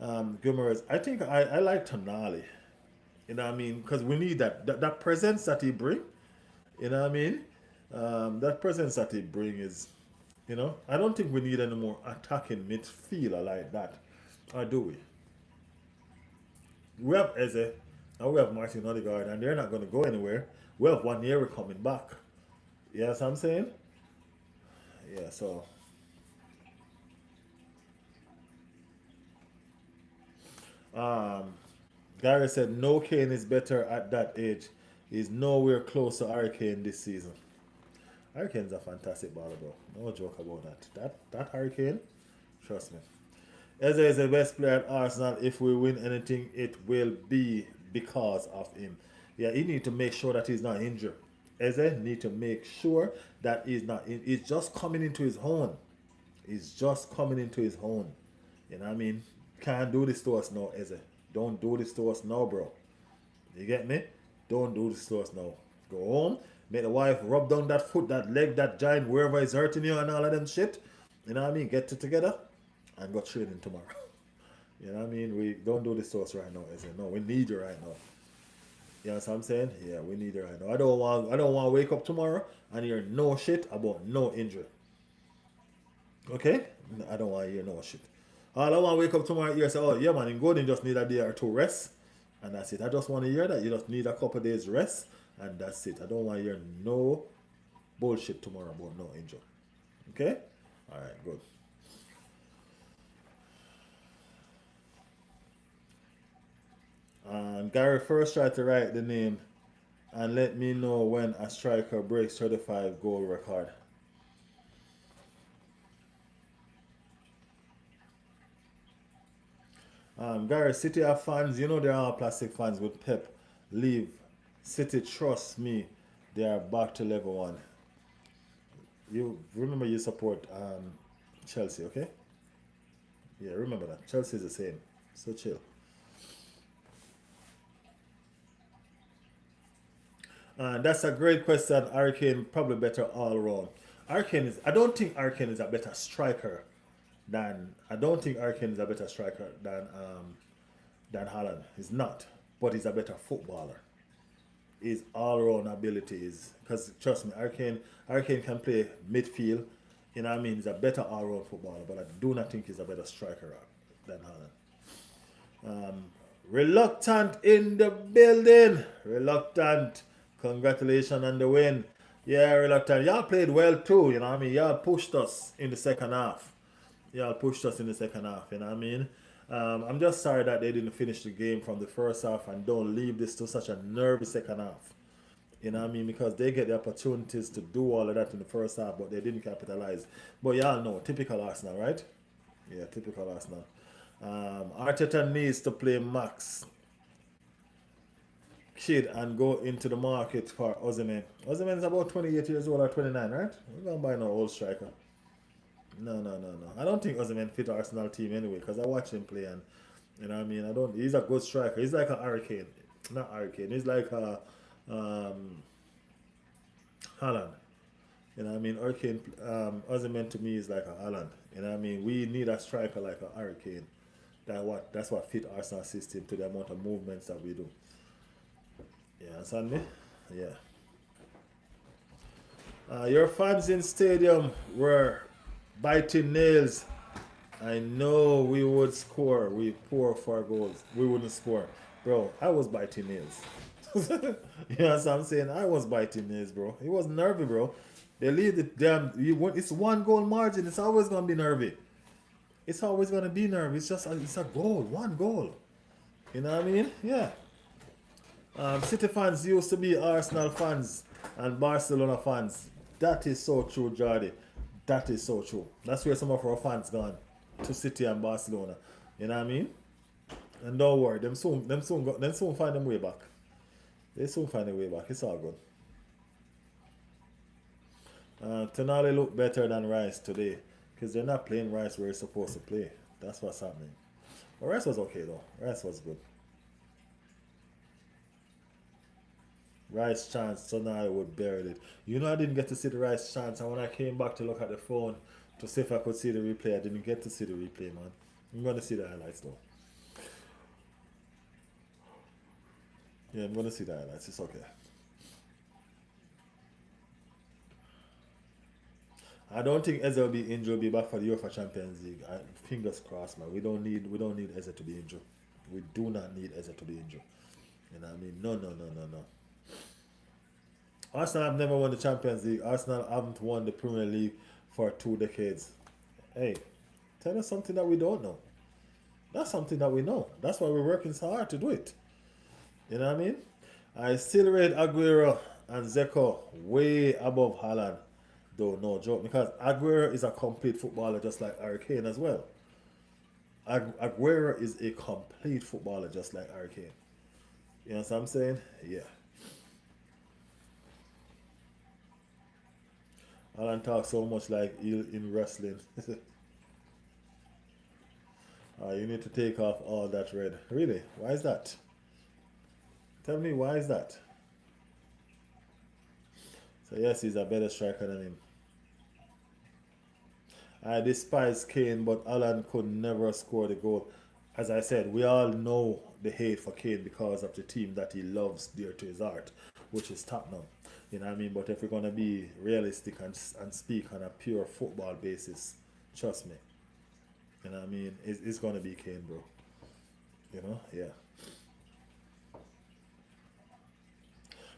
A: Guimaraes. I think I like Tonali. You know what I mean? Because we need that presence that he bring. You know what I mean? That presence that he bring is, I don't think we need any more attacking midfielder like that. Or do we? We have Eze and we have Martin Odegaard, and they're not going to go anywhere. We have 1 year coming back. You know what I'm saying? Yeah, so. Um, Gary said no Kane is better at that age. He's nowhere close to Hurricane this season. Hurricane's a fantastic baller, bro. No joke about that. That Hurricane, trust me. Eze is the best player at Arsenal. If we win anything, it will be because of him. Yeah, he need to make sure that he's not injured. Eze need to make sure that he's not. He's just coming into his own. He's just coming into his own. You know what I mean? Can't do this to us now, Eze. Don't do this to us now, bro. You get me? Don't do this to us now. Go home, make the wife rub down that foot, that leg, that giant, wherever is hurting you and all of them shit. You know what I mean? Get it together and go training tomorrow. You know what I mean? We don't do this to us right now, Eze. No, we need you right now. You know what I'm saying? Yeah, we need you right now. I don't want to wake up tomorrow and hear no shit about no injury. Okay? I don't want to hear no shit. All I want to wake up tomorrow and hear say, oh yeah man, in Golden just need a day or two rest. And that's it. I just want to hear that. You just need a couple days rest and that's it. I don't want to hear no bullshit tomorrow about no injury. Okay? Alright, good. And Gary first tried to write the name and let me know when a striker breaks 35 goal record. Gary, City are fans. You know they're all plastic fans with Pep. Leave. City, trust me, they are back to level one. You remember you support Chelsea, okay? Yeah, remember that. Chelsea is the same. So chill. That's a great question. Hurricane probably better all around. Hurricane is. I don't think Hurricane is a better striker than. I don't think Hurricane is a better striker than Haaland. He's not, but he's a better footballer. His all around ability is because trust me, Hurricane can play midfield. You know what I mean? He's a better all round footballer, but I do not think he's a better striker than Haaland. Reluctant in the building. Reluctant. Congratulations on the win. Yeah, Reluctant. Y'all played well too, you know what I mean? Y'all pushed us in the second half. Y'all pushed us in the second half, you know what I mean? I'm just sorry that they didn't finish the game from the first half and don't leave this to such a nervy second half. You know what I mean? Because they get the opportunities to do all of that in the first half, but they didn't capitalize. But y'all know, typical Arsenal, right? Yeah, typical Arsenal. Arteta needs to play Max. kid and go into the market for Osimhen. Osimhen's about 28 years old or 29, right? We're going to buy no old striker. No, no, no, no. I don't think Osimhen fit Arsenal team anyway because I watch him play and, you know what I mean? I don't. He's a good striker. He's like a hurricane. Not hurricane. He's like a Holland. You know what I mean? Hurricane, Osimhen to me is like a Holland. You know what I mean? We need a striker like a hurricane. That's what fit Arsenal system to the amount of movements that we do. You understand me? Yeah. Your fans in stadium were biting nails. I know we would score. We pour 4 goals. We wouldn't score. Bro, I was biting nails. You know what I'm saying? I was biting nails, bro. It was nervy, bro. They lead the damn. It's 1 goal margin. It's always gonna be nervy. It's always gonna be nervy. It's a goal, 1 goal. You know what I mean? Yeah. City fans used to be Arsenal fans and Barcelona fans. That is so true, Jardy. That is so true. That's where some of our fans gone to City and Barcelona. You know what I mean? And don't worry, them soon find them way back. They soon find a way back. It's all good. Tonali look better than Rice today because they're not playing Rice where it's supposed to play. That's what's happening. But Rice was okay though. Rice was good. Rice chance, Tonali would bury it. You know I didn't get to see the Rice chance, and when I came back to look at the phone to see if I could see the replay, I didn't get to see the replay, man. I'm gonna see the highlights though. Yeah, I'm gonna see the highlights. It's okay. I don't think Eze will be injured. Will be back for the UEFA Champions League. Fingers crossed, man. We don't need Eze to be injured. We do not need Eze to be injured. You know what I mean? No, no, no, no, no. Arsenal have never won the Champions League. Arsenal haven't won the Premier League for 2 decades. Hey, tell us something that we don't know. That's something that we know. That's why we're working so hard to do it. You know what I mean? I still rate Aguero and Zeko way above Haaland. Though, no joke. Because Aguero is a complete footballer just like Harry Kane as well. Aguero is a complete footballer just like Harry Kane. You know what I'm saying? Yeah. Alan talks so much like in wrestling. You need to take off all that red. Really? Why is that? Tell me, why is that? So yes, he's a better striker than him. I despise Kane, but Alan could never score the goal. As I said, we all know the hate for Kane because of the team that he loves dear to his heart, which is Tottenham. You know what I mean? But if we're going to be realistic and speak on a pure football basis, trust me. You know what I mean? It's going to be Kane, bro. You know? Yeah.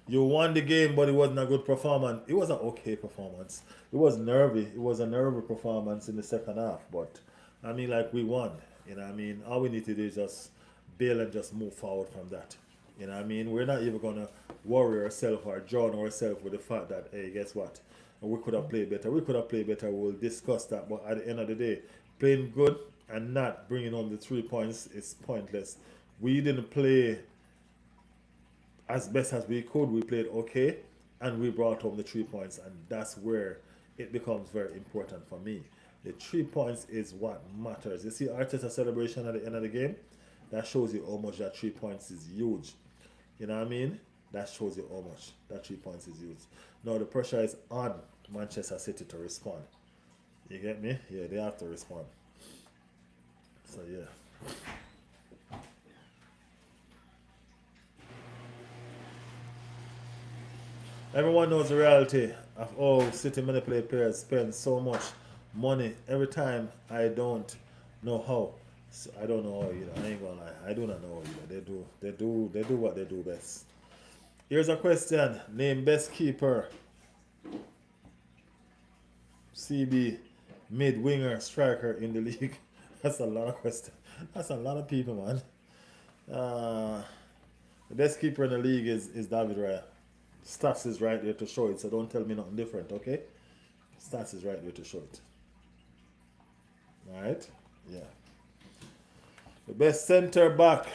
A: You won the game, but it wasn't a good performance. It was an okay performance. It was nervy. It was a nervy performance in the second half. But, I mean, like, we won. You know what I mean? All we need to do is just bail and just move forward from that. You know what I mean? We're not even going to worry ourselves or drown ourselves with the fact that, hey, guess what? We could have played better. We could have played better. We'll discuss that. But at the end of the day, playing good and not bringing home the 3 points is pointless. We didn't play as best as we could. We played okay, and we brought home the 3 points, and that's where it becomes very important for me. The 3 points is what matters. You see Arteta's celebration at the end of the game? That shows you how much that 3 points is huge. You know what I mean? That shows you how much that 3 points is huge. Now the pressure is on Manchester City to respond. You get me? Yeah, they have to respond. So yeah. Everyone knows the reality of how City manipulate players spend so much money every time. I don't know how. So I don't know how either. I ain't gonna lie. I do not know either. They do what they do best. Here's a question. Name best keeper. CB mid winger striker in the league. That's a lot of questions. That's a lot of people, man. The best keeper in the league is David Raya. Stats is right there to show it, so don't tell me nothing different, okay? Stats is right there to show it. Alright? Yeah. The best center back.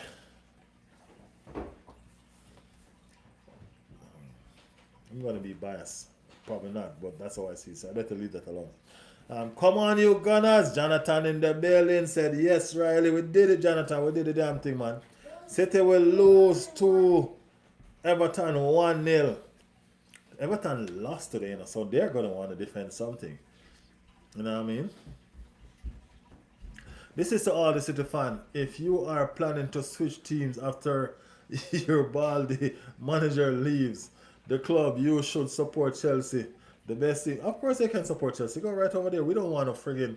A: I'm gonna be biased. Probably not, but that's how I see it. So I better leave that alone. Come on, you Gunners. Jonathan in the building said, yes, Riley, we did it, Jonathan. We did the damn thing, man. City will lose to Everton 1-0. Everton lost today, so they're going to want to defend something. You know what I mean? This is to all the City fan. If you are planning to switch teams after your Baldy manager leaves the club, you should support Chelsea. The best thing, of course, they can support Chelsea. Go right over there. We don't want to friggin',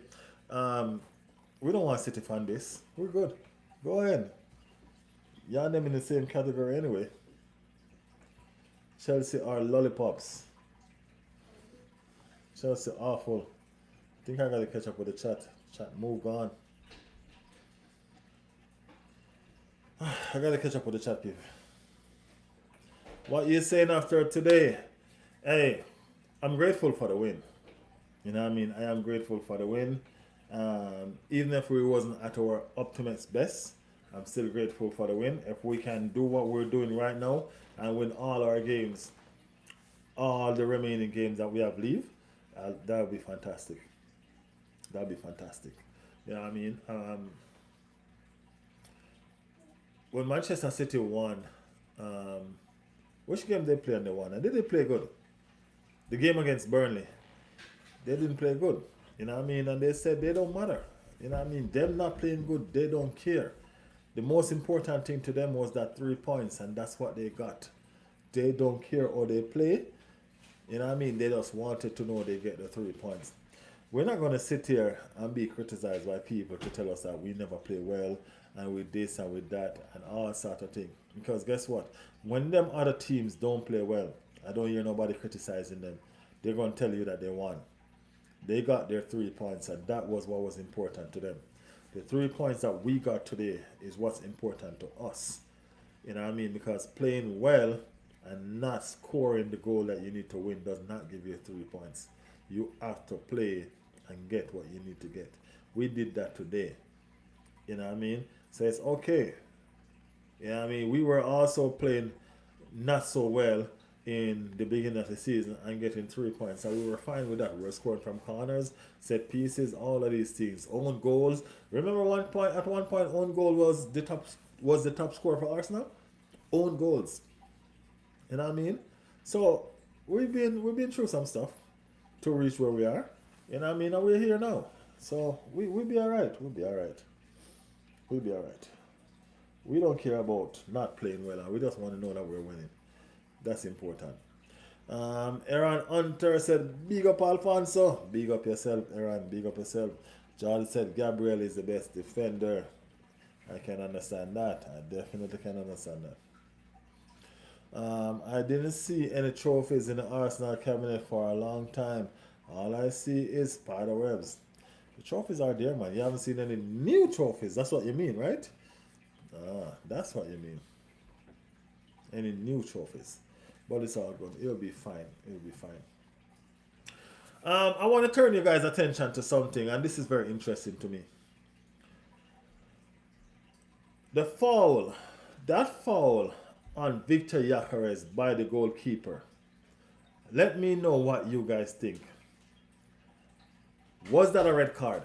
A: we don't want City fan this. We're good. Go ahead. Y'all them in the same category anyway. Chelsea are lollipops. Chelsea awful. I think I gotta catch up with the chat. Chat move on. I gotta catch up with the chat, people. What you saying after today? Hey, I'm grateful for the win. You know what I mean? I am grateful for the win. Even if we wasn't at our optimist best, I'm still grateful for the win. If we can do what we're doing right now and win all our games, all the remaining games that we have leave, that would be fantastic. That would be fantastic. You know what I mean? When Manchester City won, which game they play and they won? And did they play good? The game against Burnley, they didn't play good. You know what I mean? And they said they don't matter. You know what I mean? Them not playing good, they don't care. The most important thing to them was that 3 points, and that's what they got. They don't care how they play. You know what I mean? They just wanted to know they get the 3 points. We're not going to sit here and be criticized by people to tell us that we never play well and with this and with that and all sort of thing. Because guess what? When them other teams don't play well, I don't hear nobody criticizing them. They're going to tell you that they won. They got their 3 points, and that was what was important to them. The 3 points that we got today is what's important to us. You know what I mean? Because playing well and not scoring the goal that you need to win does not give you 3 points. You have to play and get what you need to get. We did that today. You know what I mean? So it's okay. You know what I mean? We were also playing not so well in the beginning of the season and getting 3 points. And we were fine with that. We were scoring from corners, set pieces, all of these things. Own goals. Remember at one point own goal was the top score for Arsenal? Own goals. You know what I mean? So we've been through some stuff to reach where we are. You know what I mean? And we're here now. So we'll be alright. We'll be alright. We'll be alright. We don't care about not playing well. We just want to know that we're winning. That's important. Aaron Hunter said, big up Alfonso. Big up yourself, Aaron. Big up yourself. John said, Gabriel is the best defender. I can understand that. I definitely can understand that. I didn't see any trophies in the Arsenal cabinet for a long time. All I see is spider webs. The trophies are there, man. You haven't seen any new trophies. That's what you mean, right? That's what you mean. Any new trophies. But it's all good. It'll be fine. It'll be fine. I want to turn you guys' attention to something, and this is very interesting to me. The foul, that foul on Victor Gyökeres by the goalkeeper. Let me know what you guys think. Was that a red card?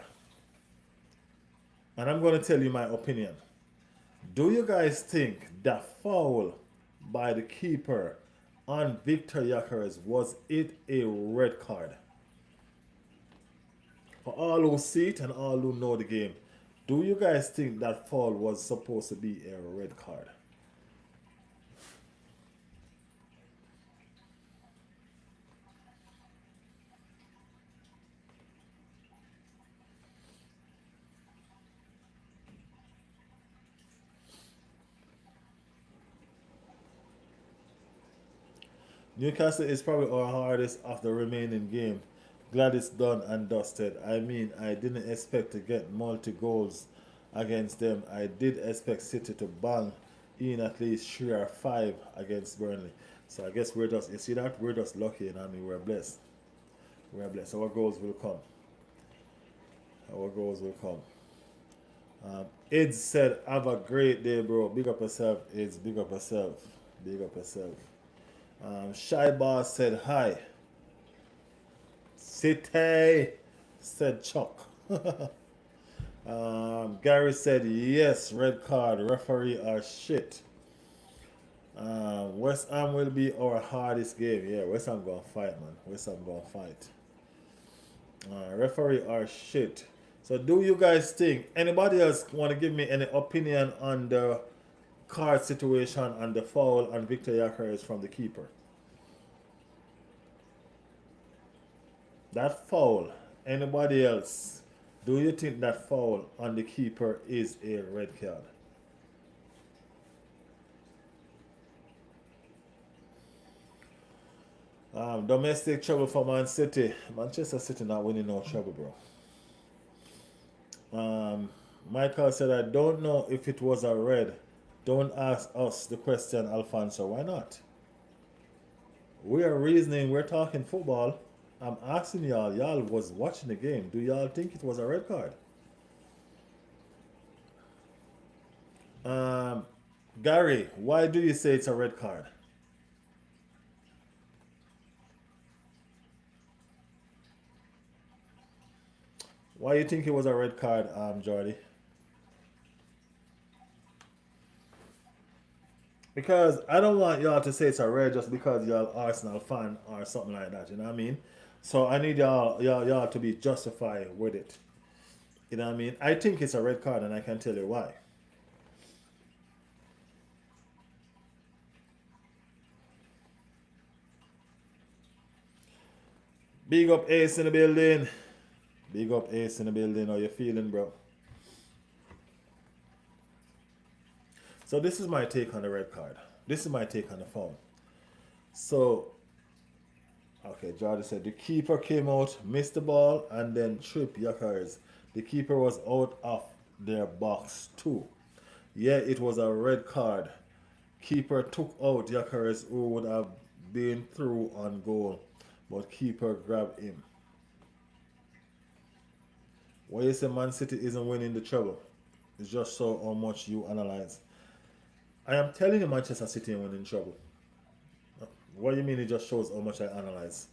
A: And I'm going to tell you my opinion. Do you guys think that foul by the keeper on Victor Gyökeres, was it a red card? For all who see it and all who know the game, do you guys think that foul was supposed to be a red card? Newcastle is probably our hardest of the remaining game. Glad it's done and dusted. I mean, I didn't expect to get multi-goals against them. I did expect City to bang in at least 3 or 5 against Burnley. So I guess we're just, you see that? We're just lucky, and I mean, we're blessed. We're blessed. Our goals will come. Our goals will come. Ed said, have a great day, bro. Big up yourself, Ed. Big up yourself. Big up yourself. Shy Boss said hi. City, said Chuck. Gary said yes, red card, referee are shit. West Ham will be our hardest game. Yeah, West Ham gonna fight, man. West Ham gonna fight. Referee are shit. So do you guys think anybody else want to give me any opinion on the card situation and the foul on Victor Yakares from the keeper? That foul. Anybody else? Do you think that foul on the keeper is a red card? Domestic trouble for Man City. Manchester City not winning no trouble, bro. Michael said, I don't know if it was a red. Don't ask us the question, Alfonso. Why not? We are reasoning. We're talking football. I'm asking y'all. Y'all was watching the game. Do y'all think it was a red card? Um, Gary, why do you say it's a red card? Why you think it was a red card, Jordy? Because I don't want y'all to say it's a red just because y'all Arsenal fan or something like that. You know what I mean? So I need y'all to be justified with it. You know what I mean? I think it's a red card, and I can tell you why. Big up Ace in the building. Big up Ace in the building. How you feeling, bro? So this is my take on the red card. This is my take on the foul. So, okay, Jordan said the keeper came out, missed the ball, and then tripped Yakars. The keeper was out of their box too. Yeah, it was a red card. Keeper took out Yakars who would have been through on goal, but keeper grabbed him. Why you say Man City isn't winning the treble? It's just so how much you analyze. I am telling you Manchester City ain't winning trouble. What do you mean it just shows how much I analyze?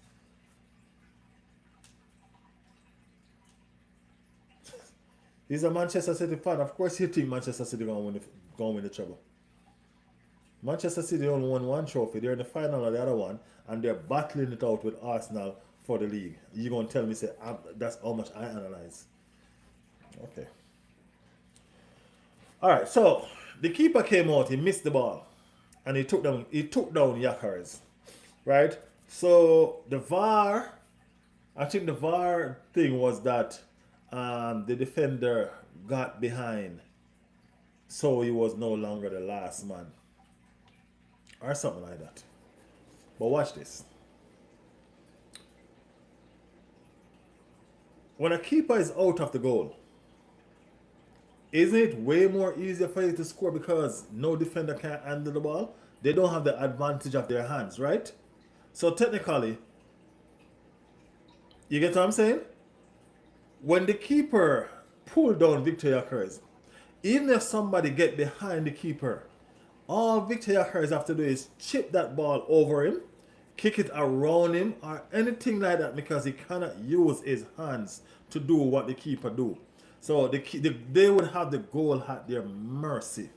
A: He's a Manchester City fan. Of course you think Manchester City gonna win the treble. Manchester City only won one trophy. They're in the final of the other one, and they're battling it out with Arsenal for the league. You gonna tell me say that's how much I analyze? Okay. All right. So the keeper came out. He missed the ball, and he took down Yakaris, right? So the VAR, I think the VAR thing was that the defender got behind, so he was no longer the last man, or something like that. But watch this. When a keeper is out of the goal, isn't it way more easier for you to score because no defender can handle the ball? They don't have the advantage of their hands, right? So technically, you get what I'm saying? When the keeper pulled down Victor Yakares, even if somebody get behind the keeper, all Victor Yakares have to do is chip that ball over him, kick it around him, or anything like that because he cannot use his hands to do what the keeper do. So they would have the goal at their mercy.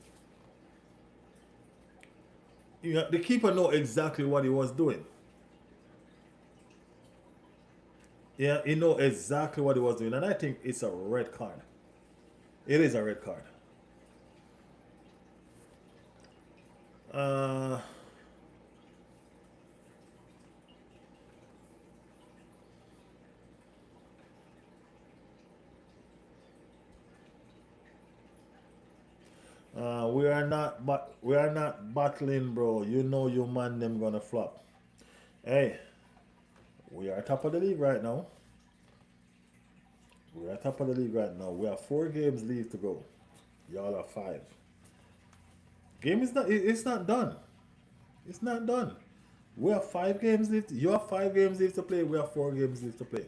A: The keeper know exactly what he was doing. Yeah, he know exactly what he was doing, and I think it's a red card. It is a red card. Uh, we are not battling, bro. You know your man them gonna flop. Hey, we are top of the league right now. We are top of the league right now. We have 4 games leave to go. Y'all are 5. Game is not. It's not done. It's not done. We have 5 games left. You have 5 games left to play. We have 4 games left to play.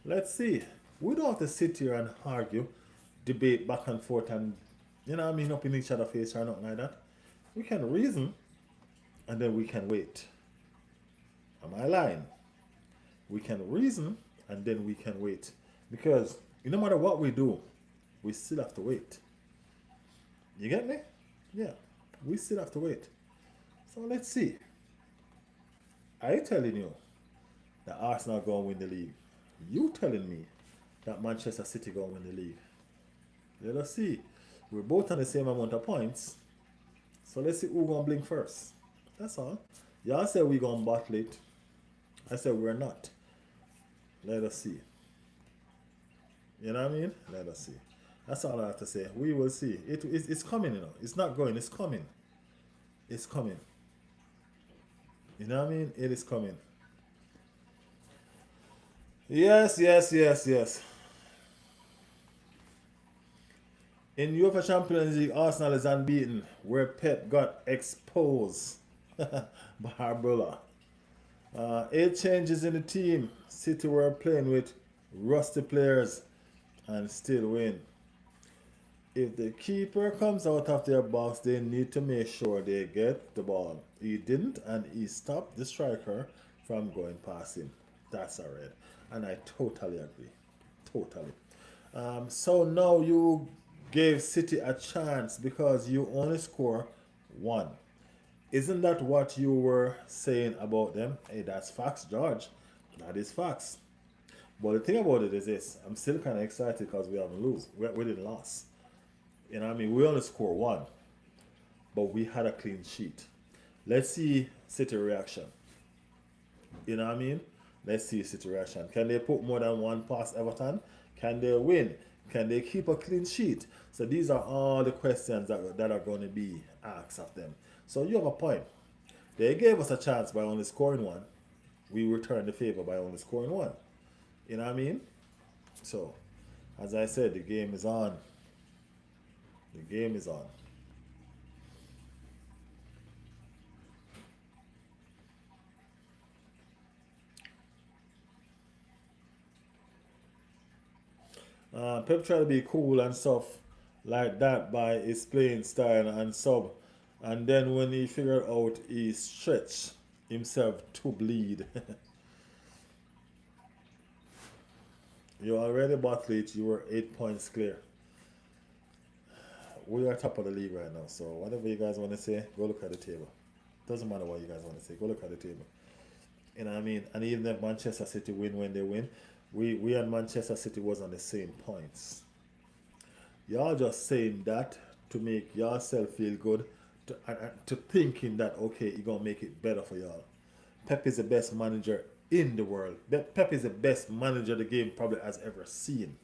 A: Let's see. We don't have to sit here and argue, debate back and forth, and you know what I mean, up in each other's face or nothing like that. We can reason, and then we can wait. Am I lying? We can reason and then we can wait. Because no matter what we do, we still have to wait. You get me? Yeah, we still have to wait. So let's see. I telling you that Arsenal going to win the league. You telling me that Manchester City going to win the league. Let us see. We're both on the same amount of points. So let's see who going to blink first. That's all. Y'all said we going to bottle it. I said we're not. Let us see. You know what I mean? Let us see. That's all I have to say. We will see. It's coming, you know. It's not going. It's coming. It's coming. You know what I mean? It is coming. Yes, yes, yes, yes. In UEFA Champions League, Arsenal is unbeaten, where Pep got exposed by Arbella. 8 changes in the team. City were playing with rusty players and still win. If the keeper comes out of their box, they need to make sure they get the ball. He didn't, and he stopped the striker from going past him. That's a red. And I totally agree. Totally. So now you gave City a chance because you only score 1. Isn't that what you were saying about them? Hey, that's facts, George. That is facts. But the thing about it is this. I'm still kind of excited because we haven't lose. We didn't lose. You know what I mean? We only score 1. But we had a clean sheet. Let's see City reaction. You know what I mean? Let's see City reaction. Can they put more than 1 past Everton? Can they win? Can they keep a clean sheet? So these are all the questions that are going to be asked of them. So you have a point. They gave us a chance by only scoring 1. We returned the favor by only scoring 1. You know what I mean? So, as I said, the game is on. The game is on. Pep tried to be cool and stuff like that by his playing style and sub. And then when he figured out he stretched himself to bleed. You already bottled it. You were 8 points clear. We are top of the league right now. So whatever you guys want to say, go look at the table. Doesn't matter what you guys want to say. Go look at the table. You know what I mean? And even if Manchester City win when they win, we and Manchester City was on the same points. Y'all just saying that to make yourself feel good, to thinking that, okay, you're going to make it better for y'all. Pep is the best manager in the world. Pep is the best manager the game probably has ever seen.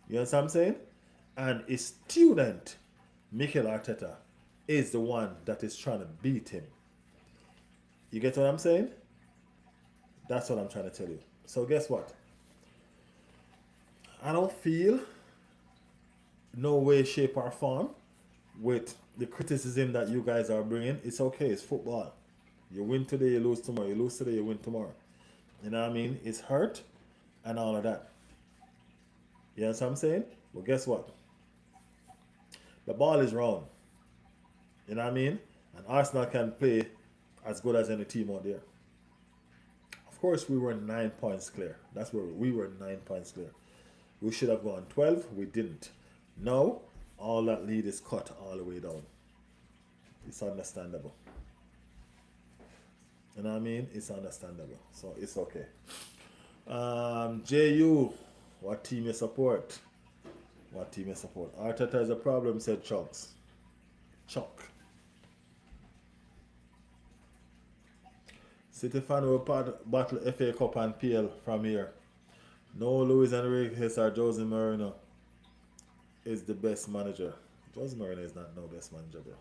A: You know what I'm saying? And his student, Mikel Arteta, is the one that is trying to beat him. You get what I'm saying? That's what I'm trying to tell you. So guess what? I don't feel no way, shape, or form with the criticism that you guys are bringing. It's okay. It's football. You win today, you lose tomorrow. You lose today, you win tomorrow. You know what I mean? It's hurt and all of that. You know what I'm saying? Well, guess what? The ball is round. You know what I mean? And Arsenal can play as good as any team out there. Of course, we were 9 points clear. That's where we were 9 points clear. We should have gone 12. We didn't. Now, all that lead is cut all the way down. It's understandable. You know what I mean? It's understandable. So it's okay. JU, what team you support? What team you support? Arteta is a problem, said Chunks. Chuck. City fan will battle FA Cup and PL from here. No Luis Enrique or Jose Mourinho is the best manager. Jose Mourinho is not no best manager, bro.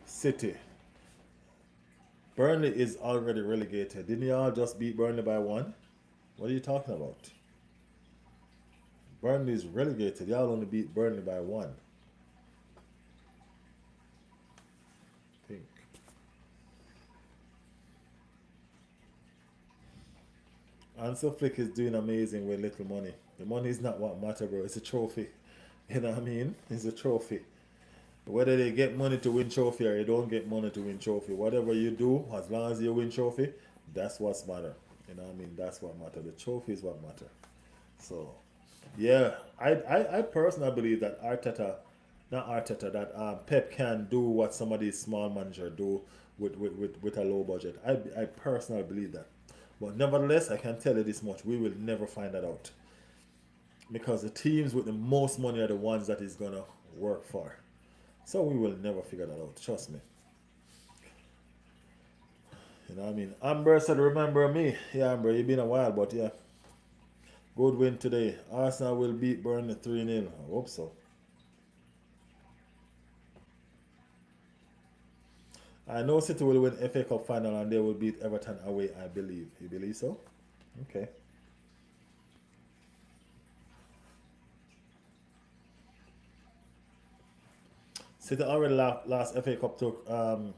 A: City. Burnley is already relegated. Didn't y'all just beat Burnley by 1? What are you talking about? Burnley is relegated. Y'all only beat Burnley by 1. Think. Ansel Flick is doing amazing with little money. The money is not what matters, bro. It's a trophy. You know what I mean? It's a trophy. Whether they get money to win trophy or you don't get money to win trophy, whatever you do, as long as you win trophy, that's what's matter. You know what I mean? That's what matter. The trophy is what matter. So, yeah, I personally believe that not Arteta, that Pep can do what some of these small manager do with a low budget. I personally believe that. But nevertheless, I can tell you this much: we will never find that out because the teams with the most money are the ones that he's gonna work for. So we will never figure that out. Trust me. You know what I mean? Amber said, "Remember me?" Yeah, Amber, you've been a while, but yeah, good win today. Arsenal will beat Burnley 3-0. I hope so. I know City will win FA Cup final and they will beat Everton away, I believe. You believe so? Okay. City already lost FA Cup to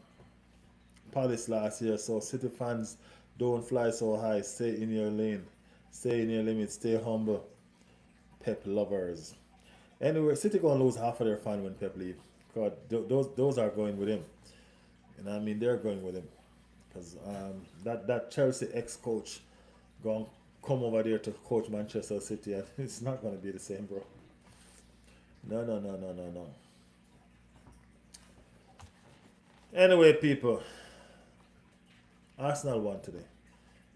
A: Palace last year, so City fans don't fly so high. Stay in your lane. Stay in your limit. Stay humble. Pep lovers. Anyway, City gonna lose half of their fan when Pep leave. God, those are going with him. And I mean they're going with him. Because that Chelsea ex-coach going to come over there to coach Manchester City, and it's not going to be the same, bro. No, no, no, no, no, no. Anyway, people, Arsenal won today.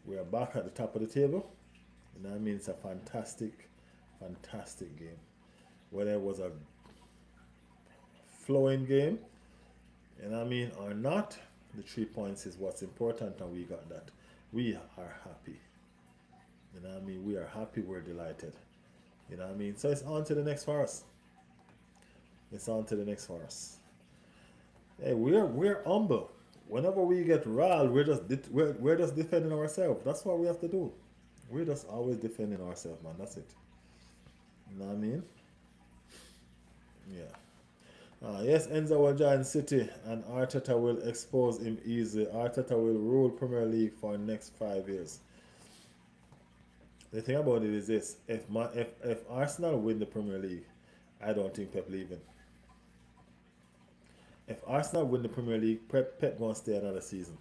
A: We are back at the top of the table, and that means a fantastic, fantastic game. Whether it was a flowing game, and I mean, or not, the 3 points is what's important, and we got that. We are happy. You know what I mean? We are happy, we're delighted. You know what I mean? So it's on to the next for us. It's on to the next for us. Hey, we're humble. Whenever we get riled, we're just defending ourselves. That's what we have to do. We're just always defending ourselves, man. That's it. You know what I mean? Yeah. Yes, Enzo will join City and Arteta will expose him easily. Arteta will rule Premier League for the next 5 years. The thing about it is this: if Arsenal win the Premier League, I don't think Pep leaving. If Arsenal win the Premier League, Pep gonna stay another season.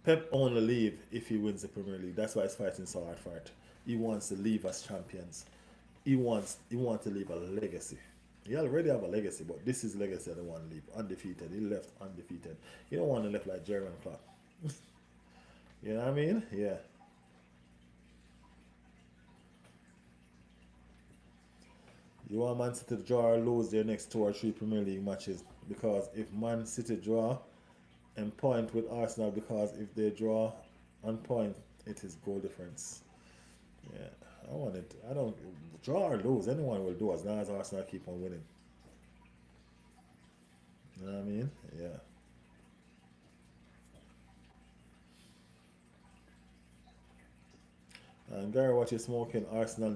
A: Pep only leave if he wins the Premier League. That's why he's fighting so hard for it. He wants to leave as champions. He wants to leave a legacy. He already have a legacy, but this is legacy I don't want to leave. Undefeated. He left undefeated. You don't want to left like Jeremy Clark. You know what I mean? Yeah. You want Man City to draw or lose their next 2 or 3 Premier League matches because if Man City draw and point with Arsenal, because if they draw and point, it is goal difference. Yeah, I want it. I don't draw or lose. Anyone will do as long as Arsenal keep on winning. You know what I mean? Yeah. And Gary, what you smoking? Arsenal,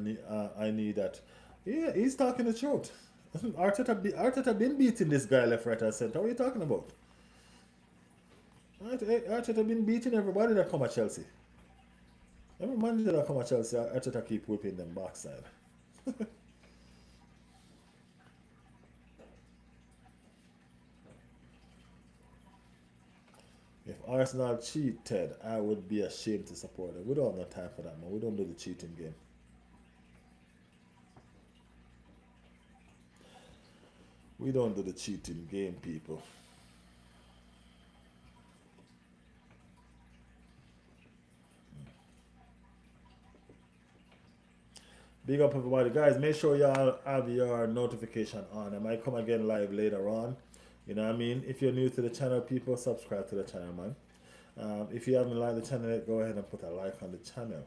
A: I need that. Yeah, he's talking the truth. Arteta been beating this guy left, right, and center. What are you talking about? Arteta been beating everybody that come at Chelsea. Every manager that come at Chelsea, Arteta keep whipping them backside. If Arsenal cheated, I would be ashamed to support them. We don't have no time for that, man. We don't do the cheating game. We don't do the cheating game, people. Big up everybody, guys. Make sure y'all have your notification on. I might come again live later on. You know what I mean? If you're new to the channel, people, subscribe to the channel, man. If you haven't liked the channel yet, go ahead and put a like on the channel.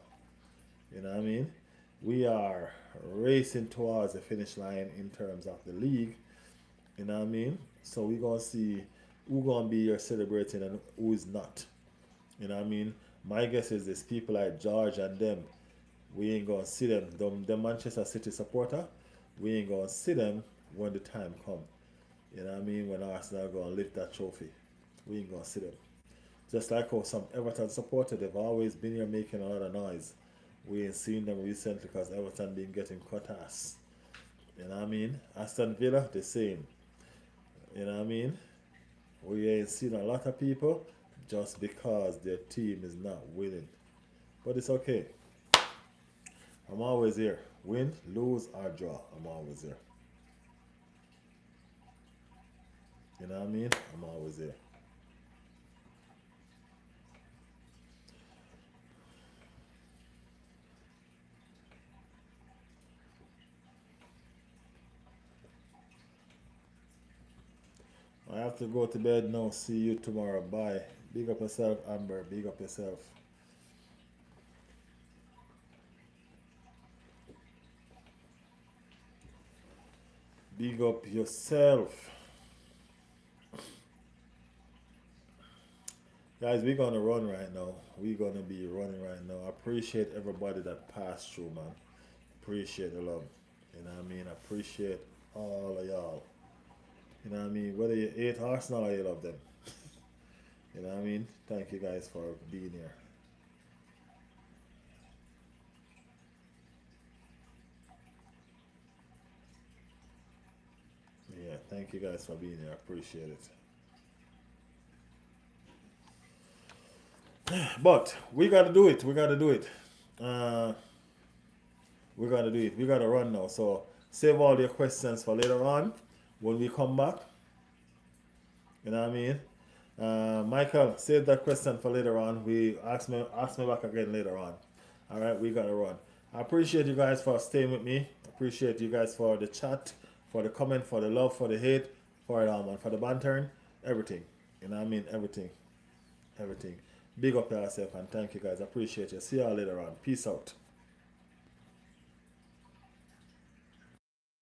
A: You know what I mean? We are racing towards the finish line in terms of the league. You know what I mean? So we're gonna see who gonna be here celebrating and who is not. You know what I mean? My guess is this: people like George and them, we ain't gonna see them. The Manchester City supporter, we ain't gonna see them when the time come. You know what I mean? When Arsenal gonna lift that trophy, we ain't gonna see them. Just like how some Everton supporter, they've always been here making a lot of noise. We ain't seen them recently because Everton been getting cut ass. You know what I mean? Aston Villa, the same. You know what I mean? We ain't seen a lot of people just because their team is not winning. But it's okay. I'm always here. Win, lose, or draw. I'm always here. You know what I mean? I'm always here. I have to go to bed now. See you tomorrow. Bye. Big up yourself, Amber. Big up yourself. Big up yourself. Guys, we're gonna run right now. We're gonna be running right now. I appreciate everybody that passed through, man. Appreciate the love. You know what I mean? I appreciate all of y'all. You know what I mean? Whether you hate Arsenal or you love them. You know what I mean? Thank you guys for being here. Yeah, thank you guys for being here. I appreciate it. But we gotta do it. We gotta do it. Uh, we gotta do it. We gotta run now. So save all your questions for later on when we come back. You know what I mean? Michael, save that question for later on. We ask me back again later on. All right, we gotta run. I appreciate you guys for staying with me. Appreciate you guys for the chat, for the comment, for the love, for the hate, for it all, man, for the bantering, everything. You know what I mean? Everything, everything. Big up yourself and thank you guys. I appreciate you. See y'all later on. Peace out.